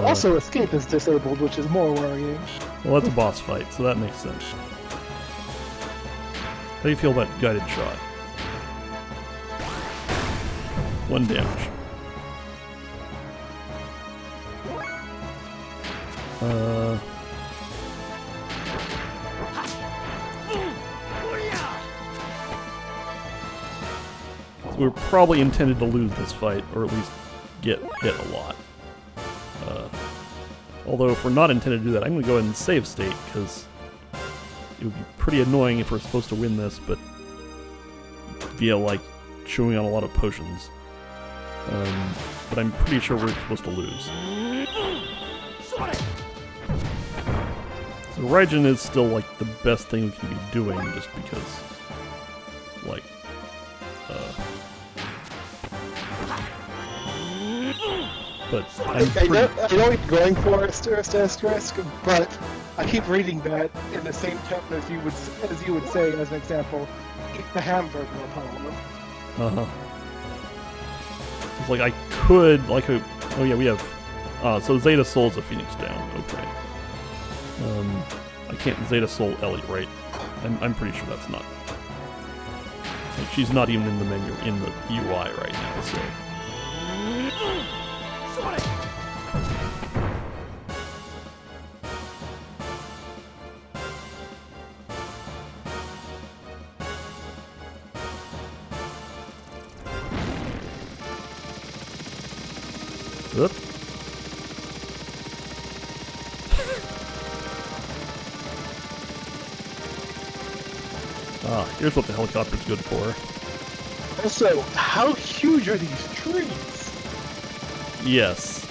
Also, escape is disabled, which is more worrying. Well, that's a boss fight, so that makes sense. How do you feel about guided shot? 1 damage. So we're probably intended to lose this fight, or at least get hit a lot. Although if we're not intended to do that, I'm going to go ahead and save state, because it would be pretty annoying if we're supposed to win this, but via, like, chewing on a lot of potions. But I'm pretty sure we're supposed to lose. So Raijin is still, like, the best thing we can be doing, just because, like, but I'm I know pretty... what you're going for, asterisk, but I keep reading that in the same tone as you would say, as an example, eat the hamburger, Apollo. Uh-huh. It's like I could, like, oh yeah, we have, so Zeta Soul's a Phoenix down, okay. I can't Zeta Soul Ellie, right? I'm pretty sure that's not. Like, she's not even in the menu, in the UI right now, so. Oop. Ah, here's what the helicopter's good for. Also, how huge are these trees? Yes.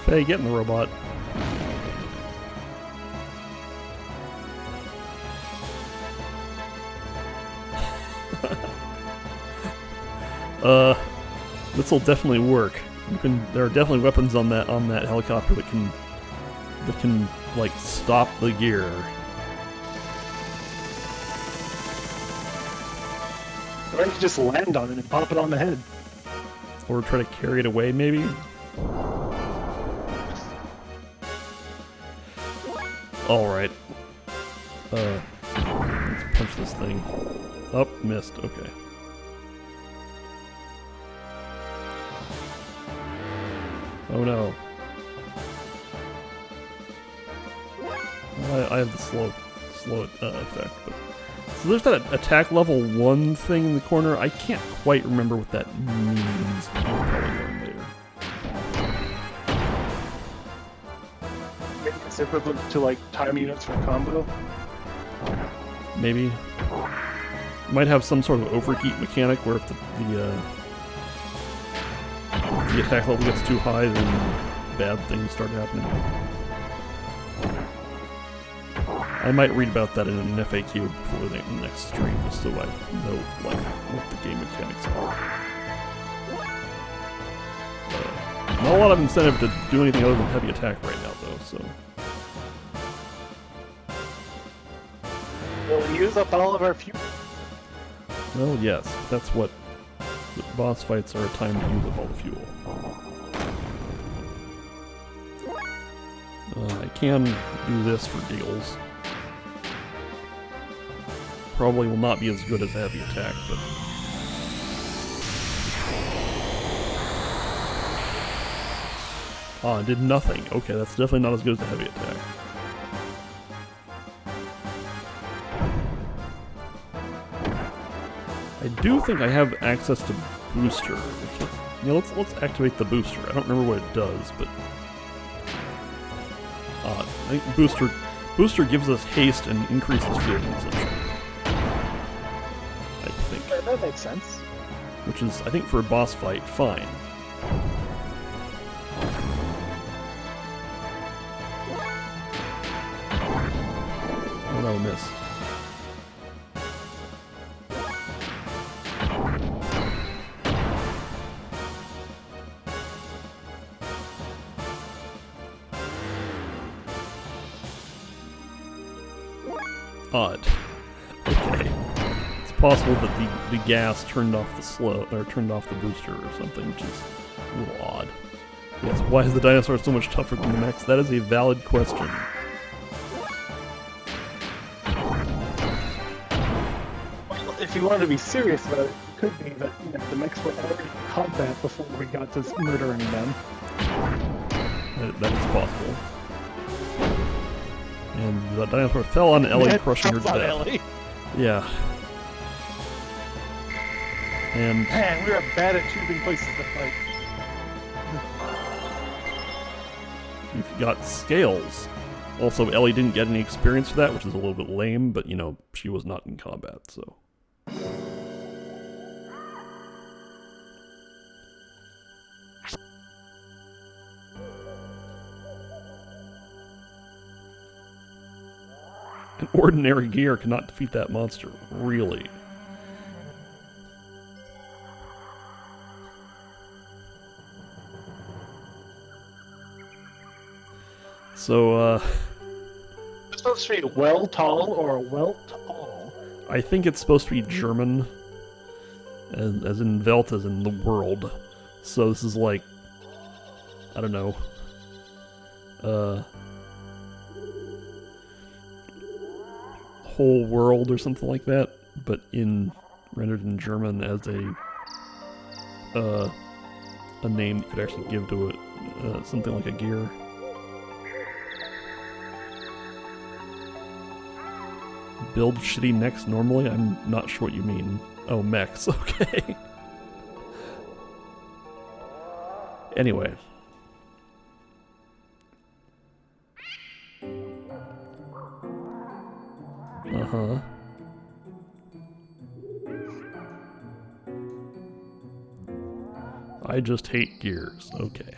Faye, get in the robot. This'll definitely work. There are definitely weapons on that helicopter that can like stop the gear. Or you just land on it and pop it on the head. Or try to carry it away, maybe? Alright. Let's punch this thing. Oh, missed. Okay. Oh no. Well, I have the slow effect. But. So there's that attack level 1 thing in the corner. I can't quite remember what that means. But we'll probably learn later. Maybe it's equivalent to like time units for combo. Maybe. Might have some sort of overheat mechanic where if the attack level gets too high, then bad things start happening. I might read about that in an FAQ before the next stream, just so I know like what the game mechanics are. Not a lot of incentive to do anything other than heavy attack right now, though. So. We'll use up all of our fuel. Well, yes, that's what boss fights are, a time to use up all the fuel. I can do this for giggles. Probably will not be as good as heavy attack, but... Ah, it did nothing. Okay, that's definitely not as good as the heavy attack. I do think I have access to booster, which is, you know, let's activate the booster. I don't remember what it does, but I think booster gives us haste and increases fuel consumption. I think. Yeah, that makes sense. Which is, I think, for a boss fight, fine. Oh no, miss. Odd. Okay. It's possible that the gas turned off turned off the booster or something, which is a little odd. Yes, why is the dinosaur so much tougher than the mechs? That is a valid question. Well, if you wanted to be serious about it, it could be that the mechs were already in combat before we got to murdering them. That is possible. And the dinosaur fell on Ellie, crushing her to death. Ellie. Yeah. And Man, we are bad at choosing places to fight. you've got scales. Also, Ellie didn't get any experience for that, which is a little bit lame, but, you know, she was not in combat, so... An ordinary gear cannot defeat that monster. Really? So, It's supposed to be well tall or well tall. I think it's supposed to be German, as in Welt as in the world. So this is like, I don't know, whole world or something like that, but rendered in German as a name you could actually give to it, something like a gear. Build shitty mechs normally? I'm not sure what you mean. Oh, mechs, okay. Anyway. Uh-huh. I just hate gears. Okay.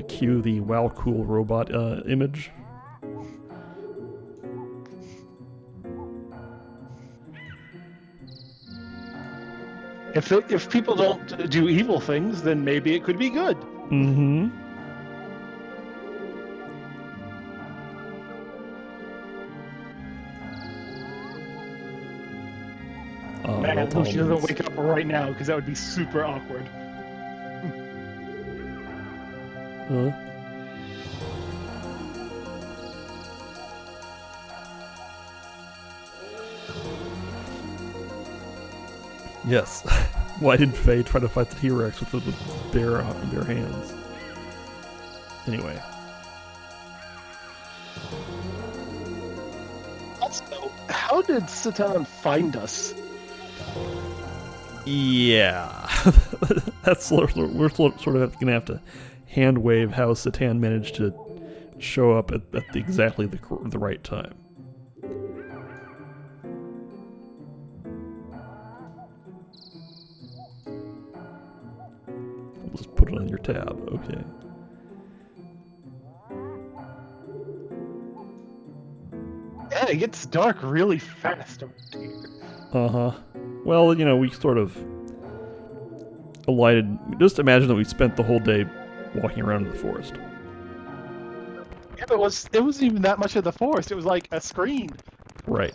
Cue the wow cool robot image. If people don't do evil things, then maybe it could be good. Mm-hmm. Man, well, I hope she doesn't Tomlin's- wake up right now, because that would be super awkward. Huh? Yes. Why did Faye try to fight the T-Rex with the bare hands? Anyway. Also, how did Satan find us? Yeah. That's we're sort of gonna have to hand wave how Satan managed to show up at exactly the right time. I'll just put it on your tab, okay. Yeah, it gets dark really fast over here. Uh-huh. Well, you know, we sort of alighted. Just imagine that we spent the whole day walking around in the forest. Yeah, but it wasn't even that much of the forest. It was like a screen. Right.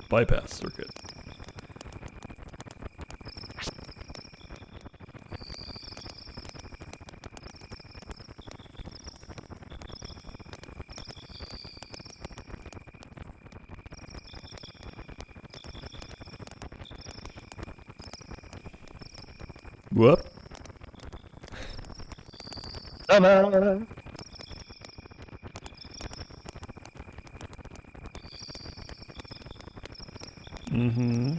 Bypass circuit. Whoop. Ta-da! Mm-hmm.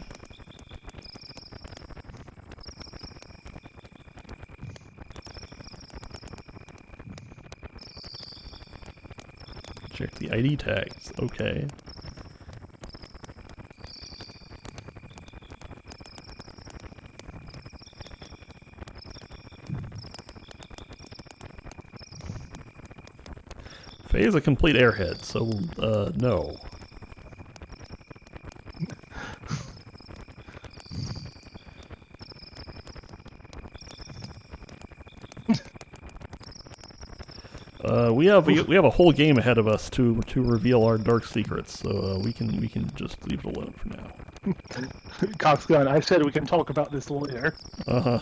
Check the ID tags. Okay. Faye is a complete airhead, so, no. We have a whole game ahead of us to reveal our dark secrets, so we can just leave it alone for now. Cox gun, I said we can talk about this later. Uh-huh.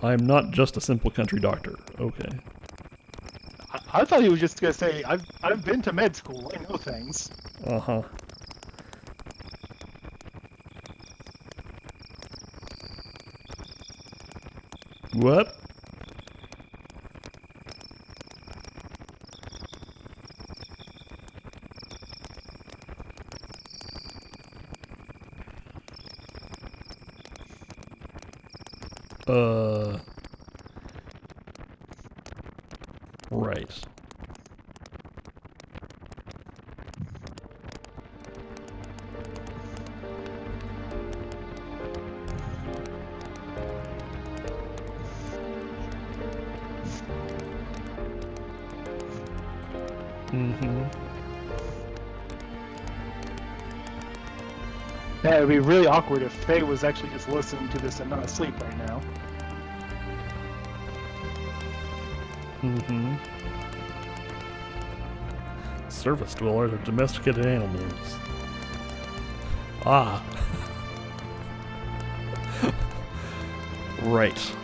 I'm not just a simple country doctor. Okay. I thought he was just gonna say, I've been to med school, I know things. Uh-huh. What? Right. Mm-hmm. Yeah, it would be really awkward if Faye was actually just listening to this and not asleep right now. Mm-hmm. Surface dwellers are domesticated animals. Ah. Right.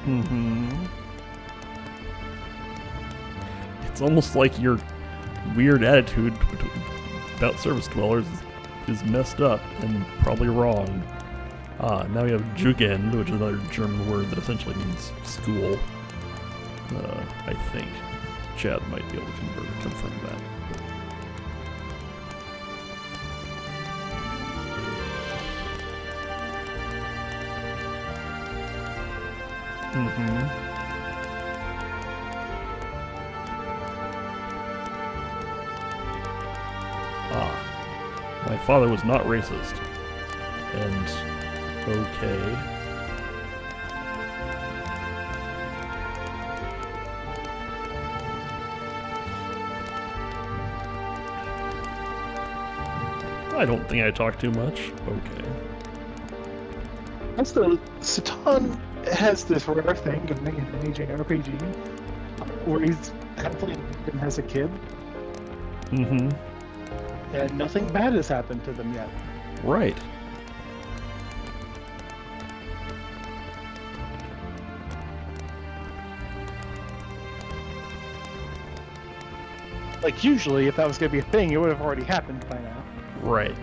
Mm-hmm. It's almost like your weird attitude about surface dwellers is messed up and probably wrong. Now we have Jugend, which is another German word that essentially means school. I think. Chad might be able to confirm that. Mm-hmm. My father was not racist. And okay. I don't think I talk too much. Okay. Also, Satan has this rare thing of making an JRPG where he's happily and has a kid. Mm-hmm. And nothing bad has happened to them yet. Right. Like, usually, if that was going to be a thing, it would have already happened by now. Right.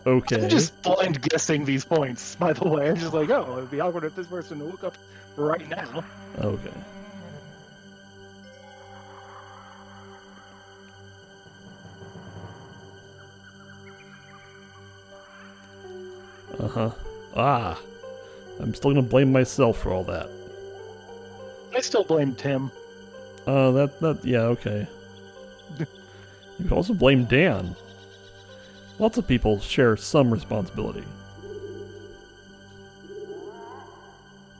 Okay. I'm just blind guessing these points, by the way. I'm just like, oh, it'd be awkward if this person woke up right now. Okay. Uh-huh. I'm still gonna blame myself for all that. I still blame Tim. Yeah, okay. You can also blame Dan. Lots of people share some responsibility.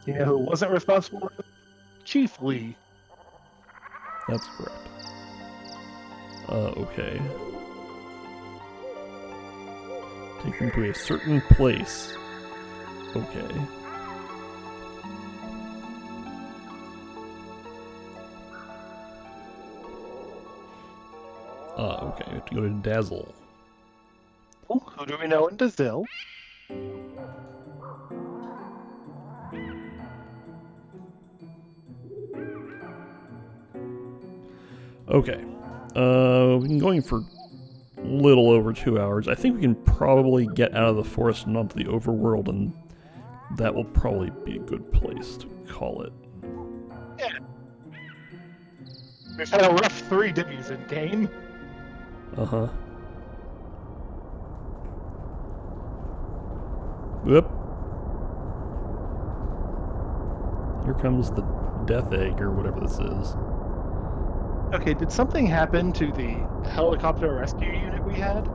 You know who wasn't responsible? Chief Lee. That's correct. Okay. Take them to a certain place. Okay. Okay, we have to go to Dazzle. Oh, who do we know in Dazil? Okay. We've been going for a little over 2 hours. I think we can probably get out of the forest and onto the overworld, and that will probably be a good place to call it. Yeah. We've had a rough 3 days in game. Uh-huh. Whoop. Here comes the death egg, or whatever this is. Okay, did something happen to the helicopter rescue unit we had?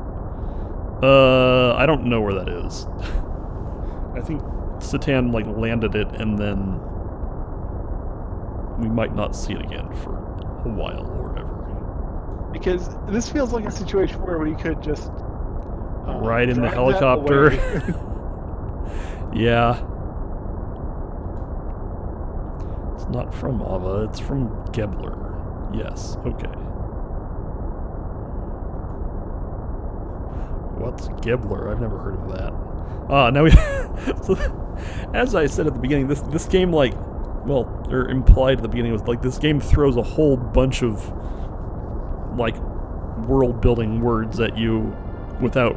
I don't know where that is. I think Satan, landed it, and then we might not see it again for a while, or whatever. Because this feels like a situation where we could just... ride in the drive that helicopter. away. Yeah. It's not from Ava, it's from Gebler. Yes, okay. What's Gebler? I've never heard of that. Now we... So, as I said at the beginning, this game, or implied at the beginning, was this game throws a whole bunch of, world-building words at you without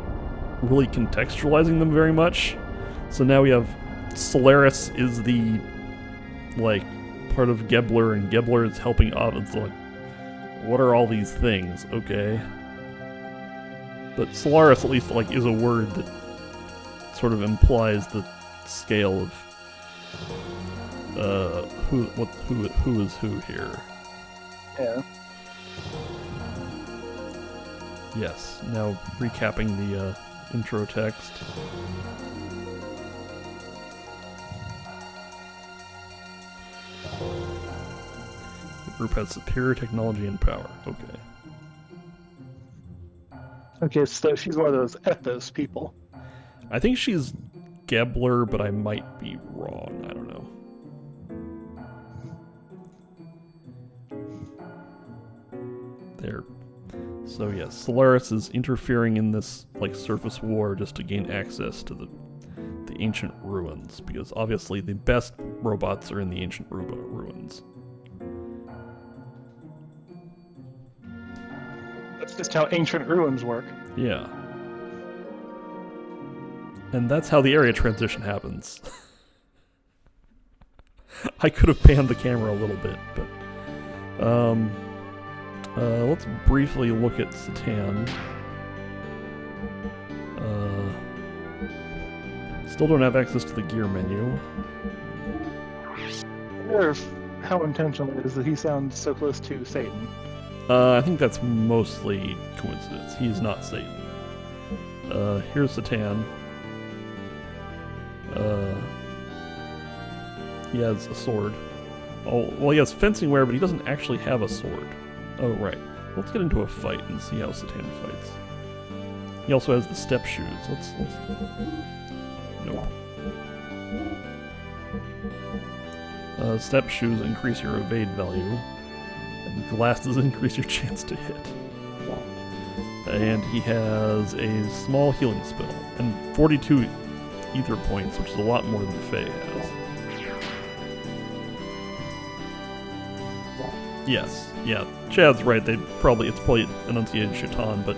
really contextualizing them very much. So now we have Solaris is the, part of Gebler, and Gebler is helping Ava. It's what are all these things? Okay. But Solaris, at least, is a word that sort of implies the scale of, who is who here. Yeah. Yes, now recapping the intro text. The group has superior technology and power. Okay. Okay, so she's one of those ethos people. I think she's Gebler, but I might be wrong. I don't know. There. So yeah, Solaris is interfering in this like surface war just to gain access to the ancient ruins, because obviously the best robots are in the ancient ruins. That's just how ancient ruins work. Yeah. And that's how the area transition happens. I could have panned the camera a little bit, but let's briefly look at Satan. Still don't have access to the gear menu. I wonder how intentional it is that he sounds so close to Satan. I think that's mostly coincidence. He is not Satan. Here's Satan. He has a sword. Oh, well, he has fencing wear, but he doesn't actually have a sword. Oh, right. Let's get into a fight and see how Satan fights. He also has the step shoes. Let's... Nope. Step shoes increase your evade value, and glasses increase your chance to hit. And he has a small healing spell, and 42 ether points, which is a lot more than Faye has. Yes, yeah, Chad's right. It's probably enunciated Shaitan, but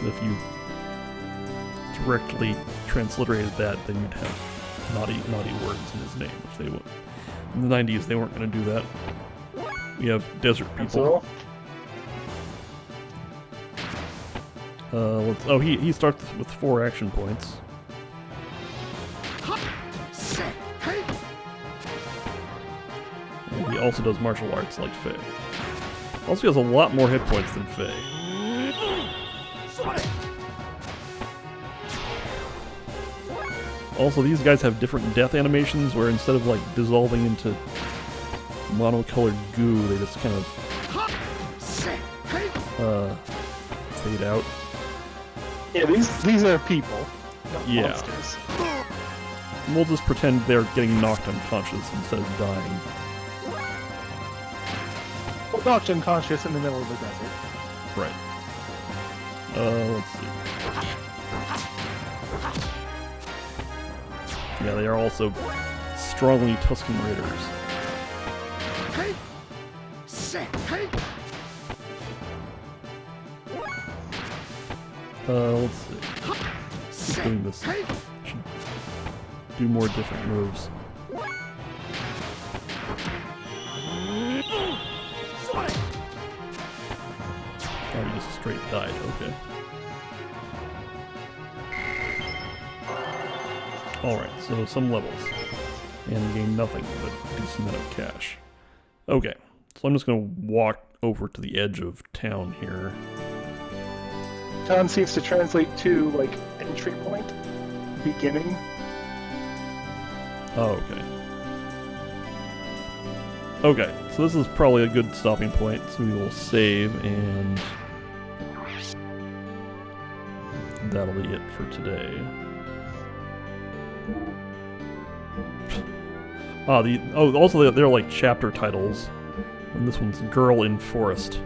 if you directly transliterated that, then you'd have naughty words in his name, which they won't. In the 90s, they weren't going to do that. We have desert people. He starts with 4 action points. And he also does martial arts like Faye. Also, he has a lot more hit points than Faye. Also, these guys have different death animations where instead of like dissolving into monocolored goo, they just kind of fade out. Yeah, these are people, not Yeah. monsters. We'll just pretend they're getting knocked unconscious instead of dying. Well, knocked unconscious in the middle of the desert. Right. Let's see. Yeah, they are also strongly Tusken Raiders. Let's see. Keep doing this. Should do more different moves. Oh, you just straight died, okay. Alright, so some levels. And gain nothing but a decent amount of cash. Okay, so I'm just gonna walk over to the edge of town here. Town seems to translate to, like, entry point, beginning. Oh, okay. Okay, so this is probably a good stopping point, so we will save, and that'll be it for today. Also they're like chapter titles, and this one's Girl in Forest.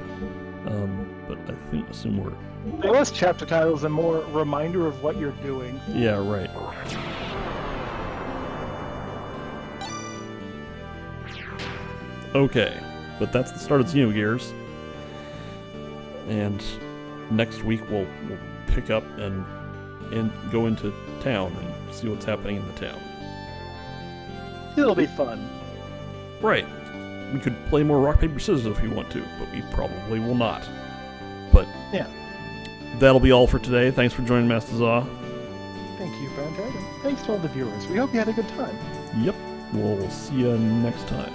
But I assume we're... They're less chapter titles and more reminder of what you're doing. Yeah, right. Okay, but that's the start of Xenogears. And next week we'll pick up and go into town and see what's happening in the town. It'll be fun. Right. We could play more rock, paper, scissors if we want to, but we probably will not. But yeah, that'll be all for today. Thanks for joining MaskedHuzzah. Thank you, Brandon. Thanks to all the viewers. We hope you had a good time. Yep. We'll see you next time.